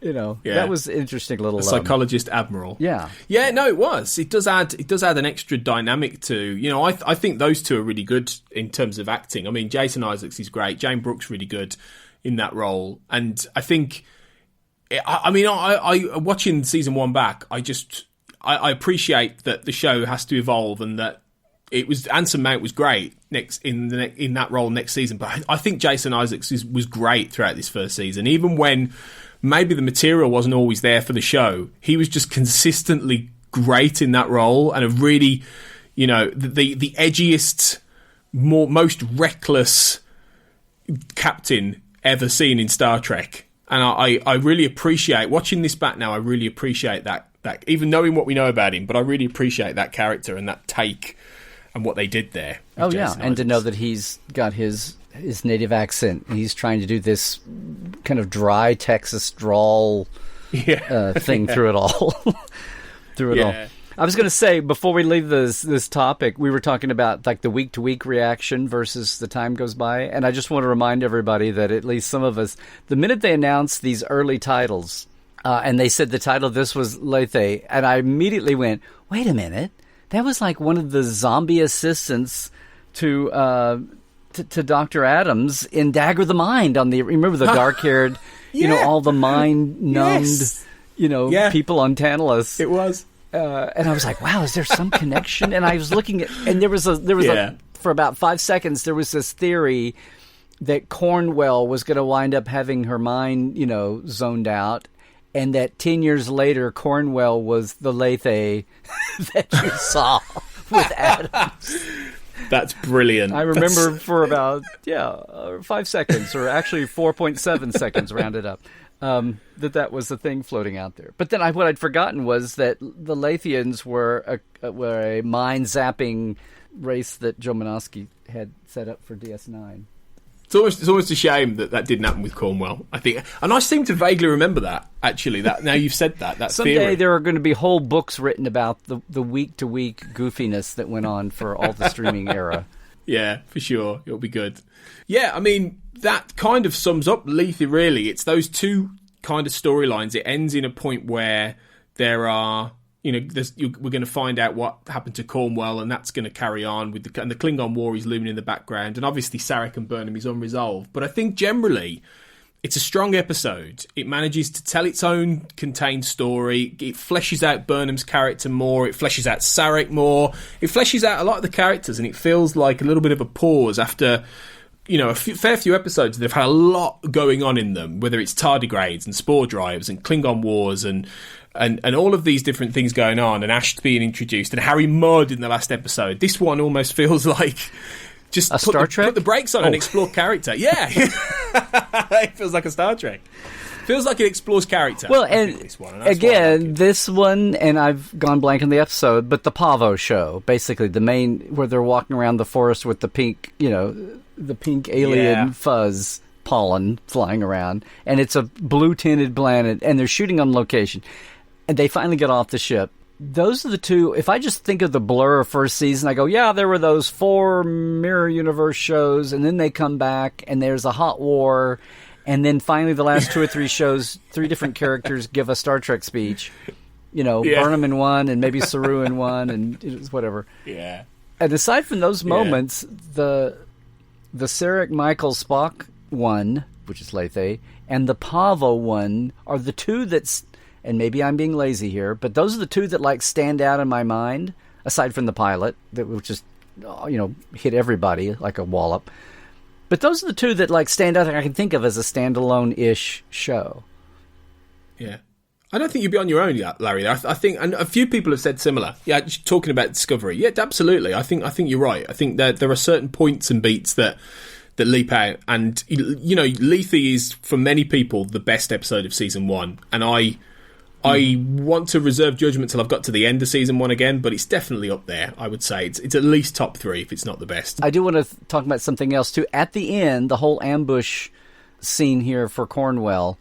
That was an interesting little a psychologist admiral. Yeah. Yeah, no, it was. It does add an extra dynamic to, I think those two are really good in terms of acting. I mean, Jason Isaacs is great. Jane Brooks really good in that role. And I think, I watching season 1 back, I appreciate that the show has to evolve and that Anson Mount was great in that role next season. But I think Jason Isaacs was great throughout this first season. Even when maybe the material wasn't always there for the show, he was just consistently great in that role and a really, the edgiest, most reckless captain ever seen in Star Trek. And I really appreciate, watching this back now, I really appreciate that even knowing what we know about him, but I really appreciate that character and that take and what they did there. Oh, yeah, and to know that he's got his native accent. He's trying to do this kind of dry Texas drawl thing through it all. All. I was going to say, before we leave this topic, we were talking about like the week-to-week reaction versus the time goes by, and I just want to remind everybody that at least some of us, the minute they announced these early titles, and they said the title of this was Lethe, and I immediately went, wait a minute, that was like one of the zombie assistants to Dr. Adams in Dagger the Mind remember the dark-haired, all the mind-numbed, people on Tantalus. It was. And I was like, wow, is there some connection? And I was looking at, and there was for about 5 seconds, there was this theory that Cornwell was going to wind up having her mind, zoned out, and that 10 years later, Cornwell was the Lethe that you saw with Adams. That's brilliant. I remember for about 5 seconds, or actually 4.7 seconds, rounded up. That was the thing floating out there. But then what I'd forgotten was that the Lathians were a mind-zapping race that Joe Menosky had set up for DS9. It's almost a shame that didn't happen with Cornwell, I think. And I seem to vaguely remember that, actually. That now you've said that someday theory. There are going to be whole books written about the week-to-week goofiness that went on for all the streaming era. Yeah, for sure. It'll be good. Yeah, I mean, that kind of sums up Lethe, really. It's those two kind of storylines. It ends in a point where there are, we're going to find out what happened to Cornwell, and that's going to carry on with and the Klingon War is looming in the background, and obviously Sarek and Burnham is unresolved. But I think generally, it's a strong episode. It manages to tell its own contained story. It fleshes out Burnham's character more. It fleshes out Sarek more. It fleshes out a lot of the characters, and it feels like a little bit of a pause after, a fair few episodes. They've had a lot going on in them, whether it's tardigrades and spore drives and Klingon wars and all of these different things going on, and Ash being introduced, and Harry Mudd in the last episode. This one almost feels like just put the brakes on and explore character. Yeah. It feels like a Star Trek. Feels like it explores character. Well, and this one, and I've gone blank on the episode, but the Pavo show, basically the main, where they're walking around the forest with the pink, the pink alien fuzz pollen flying around, and it's a blue-tinted planet, and they're shooting on location, and they finally get off the ship. Those are the two. If I just think of the Blur first season, I go, yeah, there were those 4 Mirror Universe shows, and then they come back, and there's a hot war, and then finally the last 2 or 3 shows, 3 different characters give a Star Trek speech. Burnham in one and maybe Saru in one and whatever. Yeah. And aside from those moments, the Sarek Michael Spock one, which is Lethe, and the Pavo one are the two that's, and maybe I'm being lazy here, but those are the two that like stand out in my mind, aside from the pilot, that which just, hit everybody like a wallop. But those are the two that like stand out that I can think of as a standalone-ish show. Yeah. I don't think you'd be on your own yet, Larry. I think, and a few people have said similar. Yeah, talking about Discovery. Yeah, absolutely. I think you're right. I think that there are certain points and beats that leap out, and Lethe is for many people the best episode of season 1, and I want to reserve judgment till I've got to the end of season 1 again, but it's definitely up there. I would say it's at least top 3 if it's not the best. I do want to talk about something else too. At the end, the whole ambush scene here for Cornwell,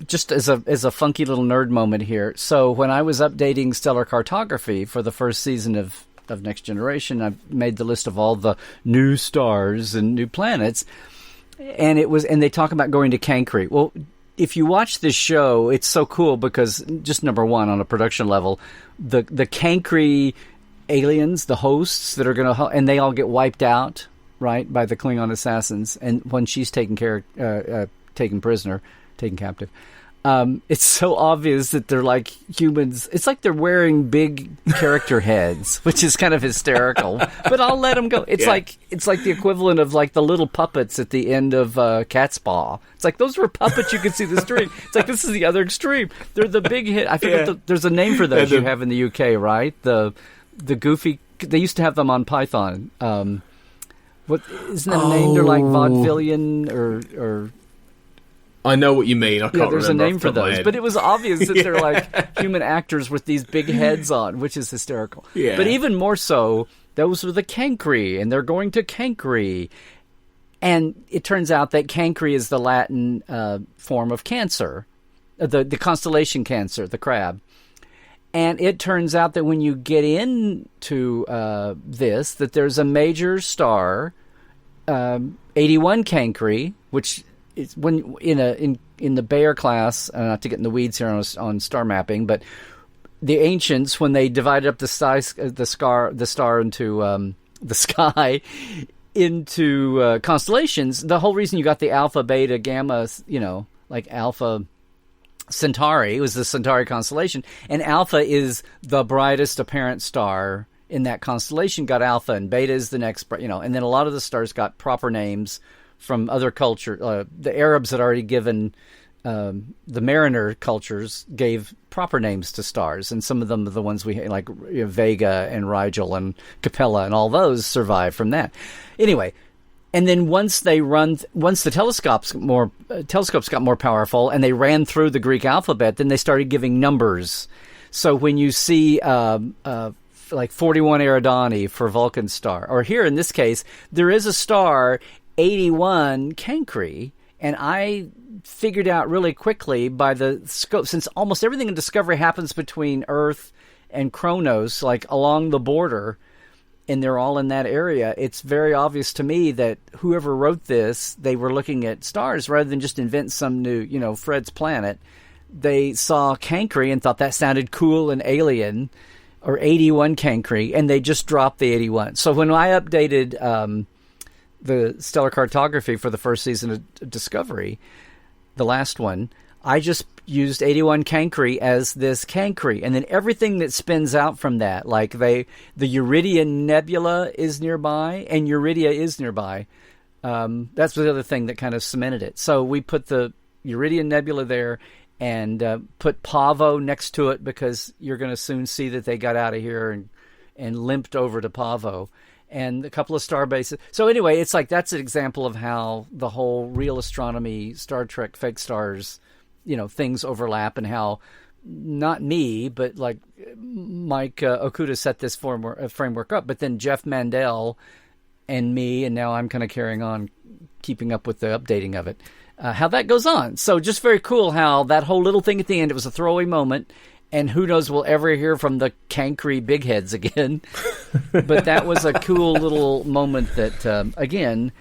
just as a funky little nerd moment here. So when I was updating stellar cartography for the first season of Next Generation, I made the list of all the new stars and new planets, and they talk about going to Cancri. Well, if you watch this show, it's so cool because just number one, on a production level, the Cancri aliens, the hosts that are going to, and they all get wiped out, right, by the Klingon assassins, and when she's taken prisoner, taken captive. It's so obvious that they're like humans. It's like they're wearing big character heads, which is kind of hysterical. But I'll let them go. It's like the equivalent of like the little puppets at the end of Cat's Paw. It's like those were puppets you could see the stream. It's like this is the other extreme. They're the big hit. I forget. There's a name for those you have in the UK, right? The goofy. They used to have them on Python. What isn't that a name? They're like vaudevillian or. I know what you mean. I can't remember. There's a name for those, but it was obvious that they're like human actors with these big heads on, which is hysterical. Yeah. But even more so, those were the Cancri, and they're going to Cancri. And it turns out that Cancri is the Latin form of Cancer, the constellation Cancer, the crab. And it turns out that when you get into this, that there's a major star, 81 Cancri, which... It's when in the Bayer class, not to get in the weeds here on star mapping, but the ancients, when they divided up the star into the sky into constellations, the whole reason you got the Alpha, Beta, Gamma, like Alpha Centauri, was the Centauri constellation, and Alpha is the brightest apparent star in that constellation. Got Alpha, and Beta is the next, and then a lot of the stars got proper names from other culture. The Arabs had already given, the Mariner cultures gave proper names to stars, and some of them are the ones we like, Vega and Rigel and Capella, and all those survived from that. Anyway, and then once the telescopes got more powerful, and they ran through the Greek alphabet, then they started giving numbers. So when you see like 41 Eridani for Vulcan star, or here in this case, there is a star 81 Cancri, and I figured out really quickly by the scope, since almost everything in Discovery happens between Earth and Kronos, like along the border, and they're all in that area, it's very obvious to me that whoever wrote this, they were looking at stars rather than just invent some new, Fred's planet. They saw Cancri and thought that sounded cool and alien, or 81 Cancri, and they just dropped the 81. So when I updated the stellar cartography for the first season of Discovery, the last one, I just used 81 Cancri as this Cancri, and then everything that spins out from that, like the Eurydian Nebula is nearby, and Eurydia is nearby. That's the other thing that kind of cemented it. So we put the Eurydian Nebula there, and put Pavo next to it, because you're going to soon see that they got out of here and limped over to Pavo. And a couple of star bases. So anyway, it's like that's an example of how the whole real astronomy, Star Trek, fake stars, things overlap, and how not me, but like Mike Okuda set this framework up, but then Jeff Mandel and me, and now I'm kind of carrying on, keeping up with the updating of it. How that goes on. So just very cool how that whole little thing at the end, it was a throwaway moment. And who knows, we'll ever hear from the Cancri big heads again. But that was a cool little moment that, again,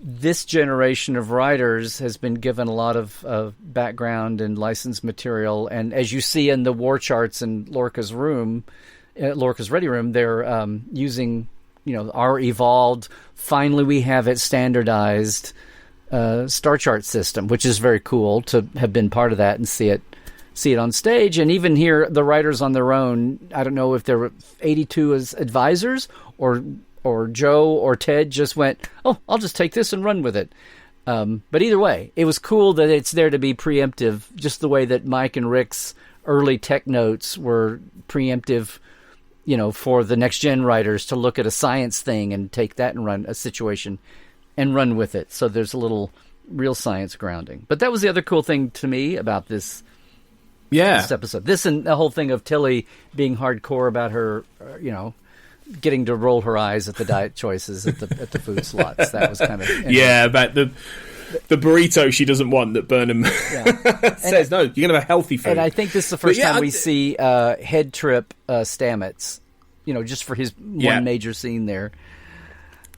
this generation of writers has been given a lot of background and licensed material, and as you see in the war charts in Lorca's Ready Room, they're using, our evolved, finally we have it standardized star chart system, which is very cool to have been part of that and see it on stage. And even here, the writers on their own, I don't know if there were 82 as advisors or Joe or Ted just went, oh, I'll just take this and run with it. But either way, it was cool that it's there to be preemptive, just the way that Mike and Rick's early tech notes were preemptive, for the next gen writers to look at a science thing and take that and run a situation and run with it. So there's a little real science grounding. But that was the other cool thing to me about this episode. This and the whole thing of Tilly being hardcore about her, getting to roll her eyes at the diet choices at the food slots. That was kind of about the burrito she doesn't want that Burnham says, no, you're going to have healthy food. And I think this is the first time we see head trip Stamets, just for his one major scene there.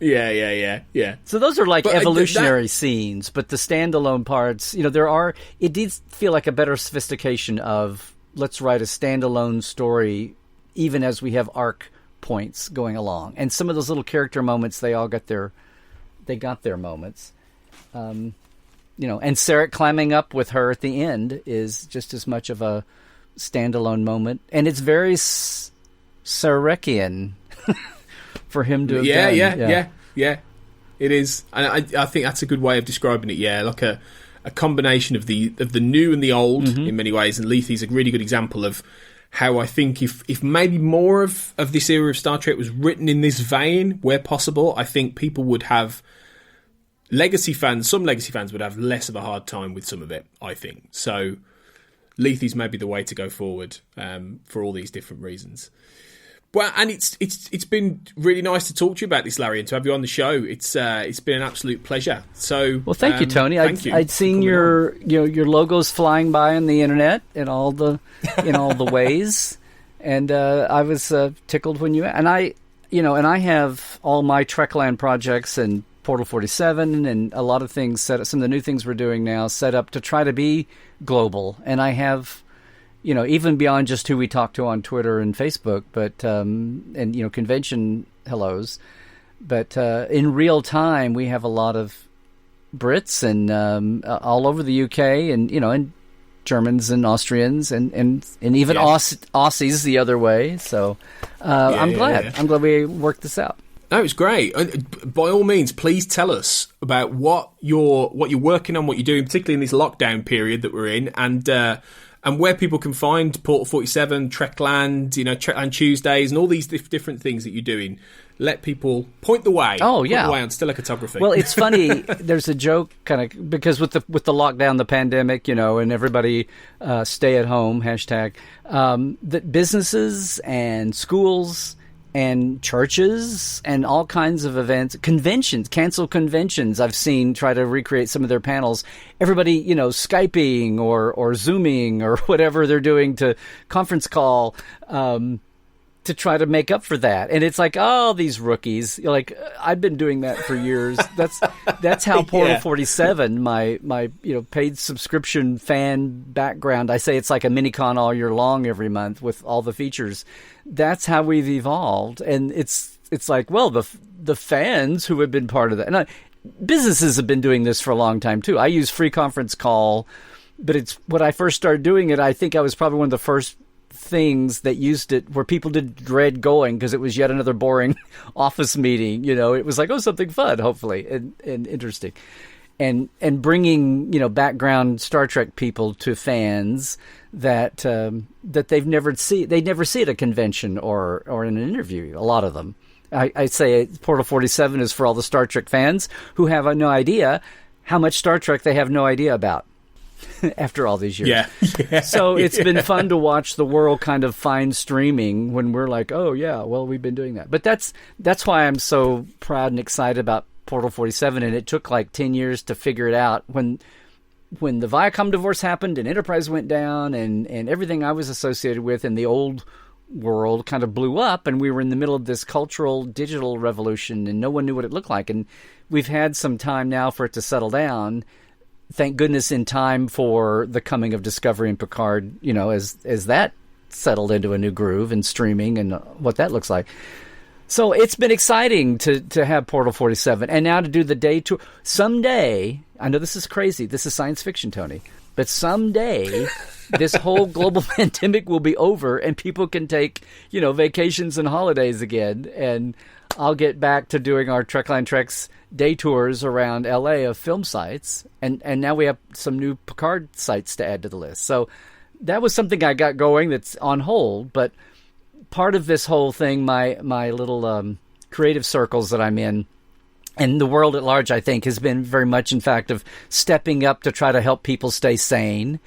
Yeah. So those are like evolutionary scenes, but the standalone parts, it did feel like a better sophistication of let's write a standalone story, even as we have arc points going along. And some of those little character moments, they got their moments. And Sarek climbing up with her at the end is just as much of a standalone moment. And it's very Sarekian for him to have done. Yeah. It is. And I think that's a good way of describing it. Yeah, like a combination of the new and the old in many ways. And Lethe's a really good example of how I think if maybe more of this era of Star Trek was written in this vein, where possible, I think people would have some legacy fans would have less of a hard time with some of it, I think. So Lethe's maybe the way to go forward for all these different reasons. Well, and it's been really nice to talk to you about this, Larry, and to have you on the show. It's been an absolute pleasure. So, well, thank you, Tony. I'd seen your logos flying by on the internet in all the ways, and I was tickled when you and I have all my Trekland projects and Portal 47 and a lot of things set up. Some of the new things we're doing now set up to try to be global, and I have. Even beyond just who we talk to on Twitter and Facebook, but convention hellos. But in real time, we have a lot of Brits and all over the UK, and Germans and Austrians, and even Aussies the other way. So I'm glad. I'm glad we worked this out. No, it's great. By all means, please tell us about what you're working on, what you're doing, particularly in this lockdown period that we're in, and where people can find Portal 47, Trekland, Trekland Tuesdays, and all these different things that you're doing. Let people point the way. Oh, yeah. Point the way on stellar cartography. Well, it's funny. There's a joke kind of because with the lockdown, the pandemic, and everybody stay at home, hashtag, that businesses and schools and churches and all kinds of events, conventions, cancel conventions, I've seen try to recreate some of their panels. Everybody, Skyping or Zooming or whatever they're doing to conference call to try to make up for that. And it's like, oh, these rookies. Like, I've been doing that for years. That's how Portal 47, my paid subscription fan background, I say it's like a mini-con all year long every month with all the features. That's how we've evolved. And it's like, well, the fans who have been part of that. And businesses have been doing this for a long time, too. I use free conference call, but it's when I first started doing it, I think I was probably one of the first things that used it where people did dread going because it was yet another boring office meeting. It was like, oh, something fun, hopefully, and interesting. And bringing, background Star Trek people to fans that they'd never see at a convention or in an interview, a lot of them. I say Portal 47 is for all the Star Trek fans who have no idea how much Star Trek they have no idea about after all these years. Yeah. So it's been fun to watch the world kind of find streaming when we're like, oh, yeah, well, we've been doing that. But that's why I'm so proud and excited about Portal 47, and it took like 10 years to figure it out. When the Viacom divorce happened and Enterprise went down and everything I was associated with in the old world kind of blew up, and we were in the middle of this cultural digital revolution and no one knew what it looked like, and we've had some time now for it to settle down. Thank goodness in time for the coming of Discovery and Picard, as that settled into a new groove and streaming and what that looks like. So it's been exciting to have Portal 47 and now to do the day tour. Someday, I know this is crazy, this is science fiction, Tony, but someday this whole global pandemic will be over and people can take, vacations and holidays again. And I'll get back to doing our Trekline Treks day tours around LA of film sites. And now we have some new Picard sites to add to the list. So that was something I got going that's on hold. But part of this whole thing, my little creative circles that I'm in, and the world at large, I think, has been very much, in fact, of stepping up to try to help people stay sane.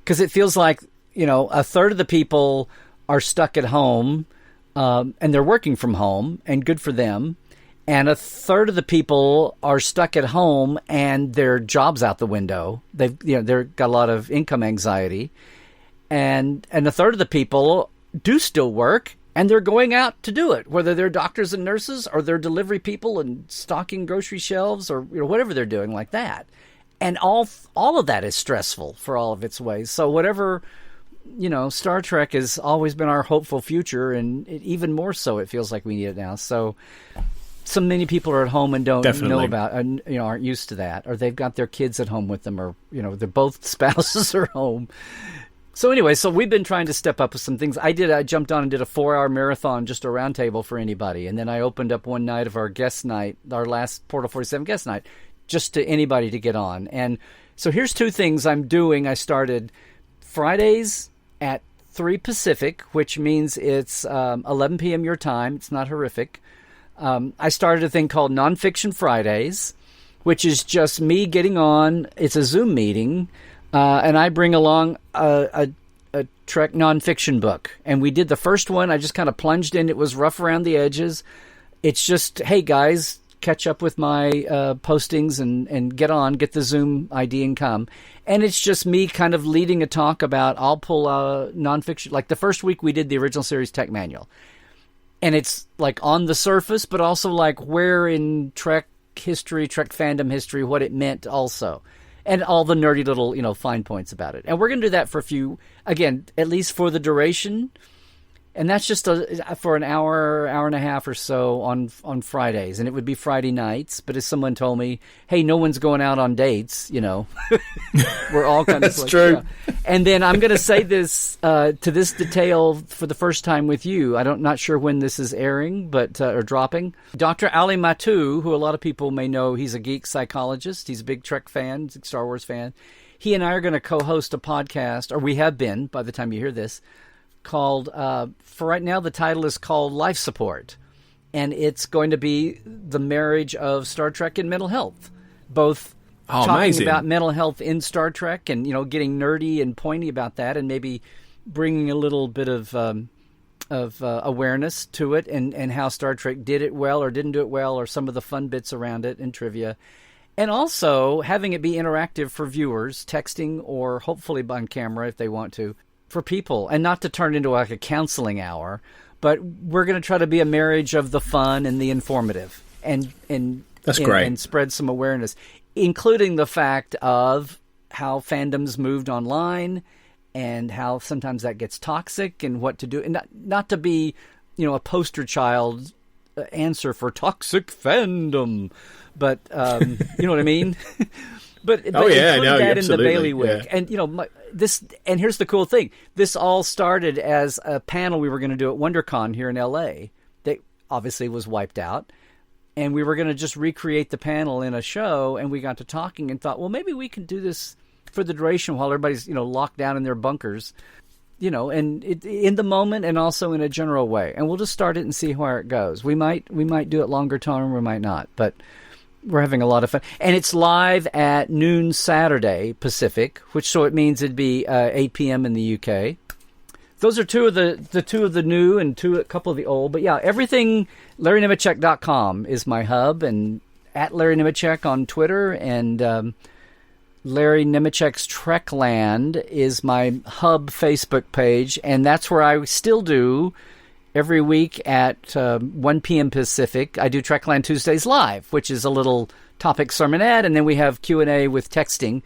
Because it feels like, a third of the people are stuck at home and they're working from home, and good for them. And a third of the people are stuck at home and their job's out the window. They've got a lot of income anxiety. And a third of the people do still work, and they're going out to do it, whether they're doctors and nurses or they're delivery people and stocking grocery shelves or whatever they're doing like that. And all of that is stressful for all of its ways. So whatever, Star Trek has always been our hopeful future, and even more so it feels like we need it now. So many people are at home and don't know about, aren't used to that, or they've got their kids at home with them, or, they're both spouses are home. So anyway, we've been trying to step up with some things. I jumped on and did a 4-hour marathon, just a roundtable for anybody. And then I opened up one night of our guest night, our last Portal 47 guest night, just to anybody to get on. And so here's two things I'm doing. I started Fridays at 3 Pacific, which means it's 11 p.m. your time. It's not horrific. I started a thing called Nonfiction Fridays, which is just me getting on. It's a Zoom meeting. And I bring along a Trek nonfiction book. And we did the first one. I just kind of plunged in. It was rough around the edges. It's just, hey, guys, catch up with my postings and get the Zoom ID and come. And it's just me kind of leading a talk about, I'll pull a nonfiction. Like the first week we did the original series tech manual. And it's like on the surface, but also like where in Trek history, Trek fandom history, what it meant also. And all the nerdy little, fine points about it. And we're going to do that for a few, again, at least for the duration. And that's just for an hour and a half or so on Fridays. And it would be Friday nights. But as someone told me, hey, no one's going out on dates, We're all kind of That's true. Yeah. And then I'm going to say this to this detail for the first time with you. I'm not sure when this is airing, but or dropping. Dr. Ali Matu, who a lot of people may know, he's a geek psychologist. He's a big Trek fan, Star Wars fan. He and I are going to co-host a podcast, or we have been by the time you hear this, called, for right now, the title is called Life Support. And it's going to be the marriage of Star Trek and mental health. Both talking amazing. About mental health in Star Trek and, getting nerdy and pointy about that, and maybe bringing a little bit of awareness to it and how Star Trek did it well or didn't do it well, or some of the fun bits around it and trivia. And also having it be interactive for viewers, texting or hopefully on camera if they want to, for people, and not to turn into like a counseling hour, but we're going to try to be a marriage of the fun and the informative, and that's great, and spread some awareness, including the fact of how fandoms moved online and how sometimes that gets toxic and what to do, and not to be, a poster child answer for toxic fandom, but you know what I mean. But that in the bailiwick. Yeah. And, and here's the cool thing. This all started as a panel we were going to do at WonderCon here in LA that obviously was wiped out. And we were going to just recreate the panel in a show. And we got to talking and thought, well, maybe we can do this for the duration while everybody's, locked down in their bunkers, and in the moment and also in a general way. And we'll just start it and see where it goes. We might do it longer term, we might not. But we're having a lot of fun. And it's live at noon Saturday Pacific, so it means it'd be 8 p.m. in the UK. Those are two of the new and a couple of the old. But yeah, everything, LarryNemecek.com is my hub, and at Larry Nemecek on Twitter, and Larry Nemecek's Trekland is my hub Facebook page, and that's where I still do every week at 1 p.m. Pacific, I do Trekland Tuesdays Live, which is a little topic sermonette, and then we have Q&A with texting.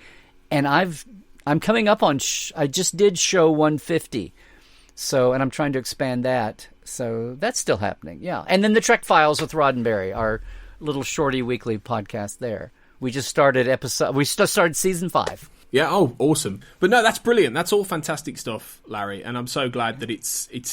And I'm coming up on, I just did show 150, and I'm trying to expand that. So that's still happening, yeah. And then the Trek Files with Roddenberry, our little shorty weekly podcast there. We just started season 5. Yeah, oh, awesome. But no, that's brilliant. That's all fantastic stuff, Larry. And I'm so glad that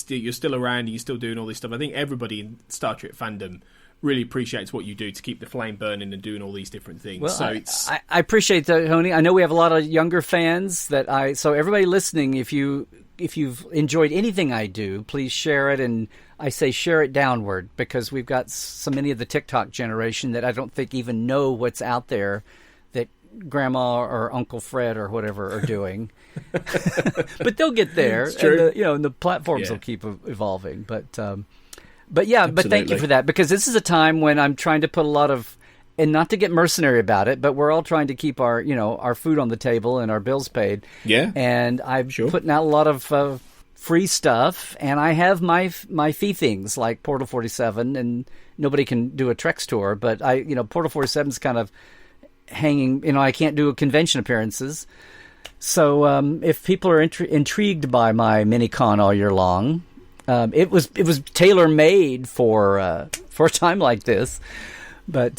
you're still around and you're still doing all this stuff. I think everybody in Star Trek fandom really appreciates what you do to keep the flame burning and doing all these different things. Well, so I appreciate that, Tony. I know we have a lot of younger fans so everybody listening, if you've enjoyed anything I do, please share it, and I say share it downward, because we've got so many of the TikTok generation that I don't think even know what's out there that Grandma or Uncle Fred or whatever are doing. But they'll get there. It's true. And the platforms will keep evolving. But thank you for that, because this is a time when I'm trying to put a lot of, and not to get mercenary about it, but we're all trying to keep our food on the table and our bills paid. Yeah. And I'm putting out a lot of free stuff, and I have my fee things like Portal 47, and nobody can do a Trex tour, but Portal 47 is kind of hanging. I can't do convention appearances. So if people are intrigued by my mini con all year long, it was tailor made for a time like this. But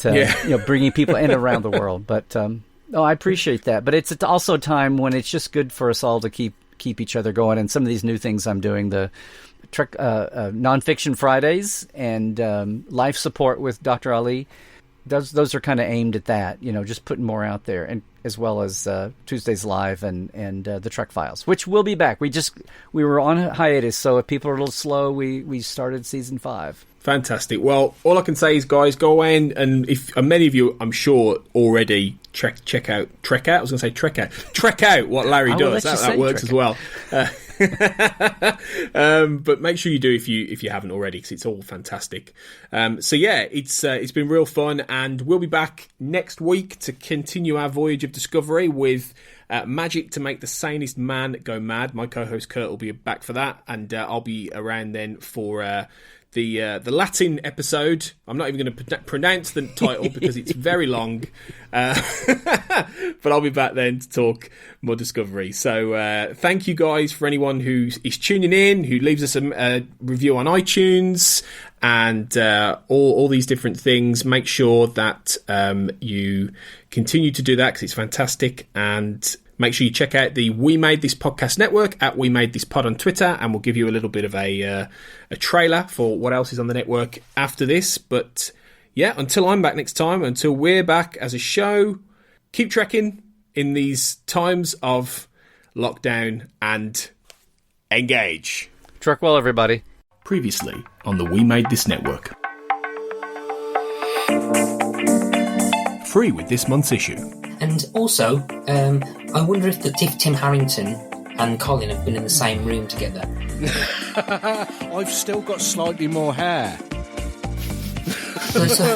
bringing people in around the world. But I appreciate that. But it's also a time when it's just good for us all to keep each other going. And some of these new things I'm doing, the Trek Nonfiction Fridays and life support with Dr. Ali, those are kind of aimed at that. Just putting more out there, and as well as Tuesdays Live and the Trek Files, which will be back. We were on hiatus, so if people are a little slow, we started season 5. Fantastic. Well, all I can say is, guys, go away and if many of you, I'm sure, already check out what Larry does. That works as well. But make sure you do if you haven't already, because it's all fantastic. It's been real fun, and we'll be back next week to continue our voyage of discovery with magic to make the sanest man go mad. My co-host Kurt will be back for that, and I'll be around then for the Latin episode. I'm not even going to pronounce the title because it's very long, but I'll be back then to talk more Discovery. So thank you guys for anyone who is tuning in, who leaves us a review on iTunes and all these different things. Make sure that you continue to do that, because it's fantastic. And make sure you check out the We Made This Podcast Network at We Made This Pod on Twitter, and we'll give you a little bit of a trailer for what else is on the network after this. But yeah, until I'm back next time, until we're back as a show, keep trekking in these times of lockdown and engage. Trek well, everybody. Previously on the We Made This Network. Free with this month's issue. And also, I wonder if Tim Harrington and Colin have been in the same room together. I've still got slightly more hair. Because you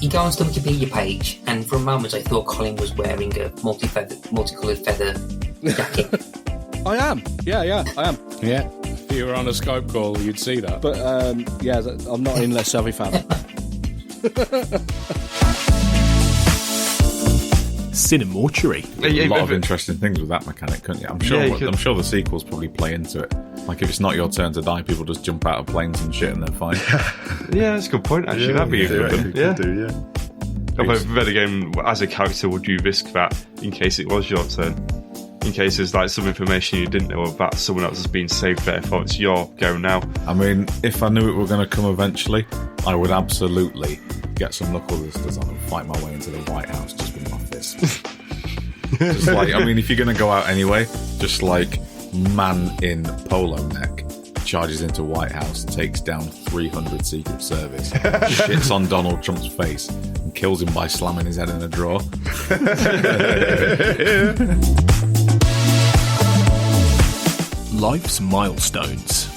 go on the Wikipedia page, and for a moment I thought Colin was wearing a multicoloured feather jacket. I am. Yeah, I am. Yeah. If you were on a Skype call, you'd see that. But I'm not in Les Savvy fan. Cinemortuary. A lot of interesting things with that mechanic, couldn't you? I'm sure the sequels probably play into it. Like, if it's not your turn to die, people just jump out of planes and shit and they're fine. Yeah, that's a good point, actually. That'd be a good one. Yeah. If I read a game, as a character, would you risk that in case it was your turn? In case there's like some information you didn't know about someone else has been saved, therefore it's your go now. I mean, if I knew it were going to come eventually, I would absolutely get some knuckle dusters on and fight my way into the White House just with my fists. Just like, I mean, if you're going to go out anyway, just like man in polo neck charges into White House, takes down 300 Secret Service, shits on Donald Trump's face and kills him by slamming his head in a drawer. Life's milestones.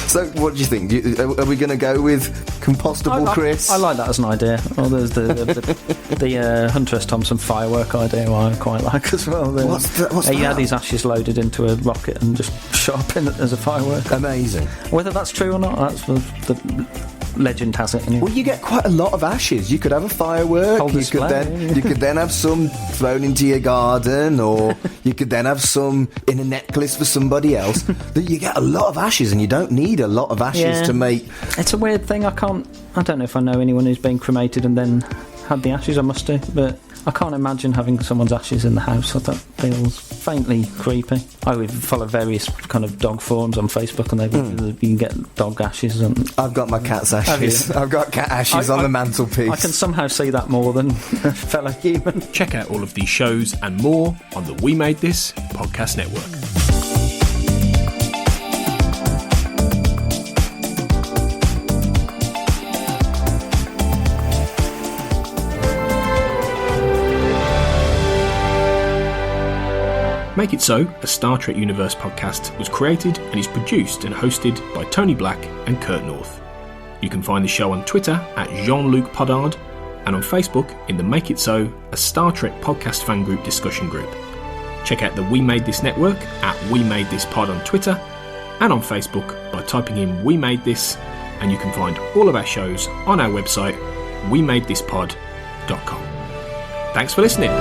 So, what do you think? Are we going to go with compostable, Chris? I like that as an idea. Well, there's the Hunter S. Thompson firework idea I quite like as well. What's that? He had his ashes loaded into a rocket and just shot up in it as a firework. Amazing. Whether that's true or not, that's the legend has it. Anyway. Well, you get quite a lot of ashes. You could have a firework. You could then have some thrown into your garden, or you could then have some in a necklace for somebody else. You get a lot of ashes, and you don't need a lot of ashes to make. It's a weird thing. I don't know if I know anyone who's been cremated and then had the ashes. I must do, but I can't imagine having someone's ashes in the house. That feels faintly creepy. I would follow various kind of dog forums on Facebook, and you can get dog ashes. And I've got my cat's ashes. I've got cat ashes on the mantelpiece. I can somehow see that more than a fellow human. Check out all of these shows and more on the We Made This podcast network. Make It So, a Star Trek Universe podcast, was created and is produced and hosted by Tony Black and Kurt North. You can find the show on Twitter at Jean-Luc Podard and on Facebook in the Make It So, a Star Trek podcast fan group discussion group. Check out the We Made This network at We Made This Pod on Twitter and on Facebook by typing in We Made This, and you can find all of our shows on our website, wemadethispod.com. Thanks for listening.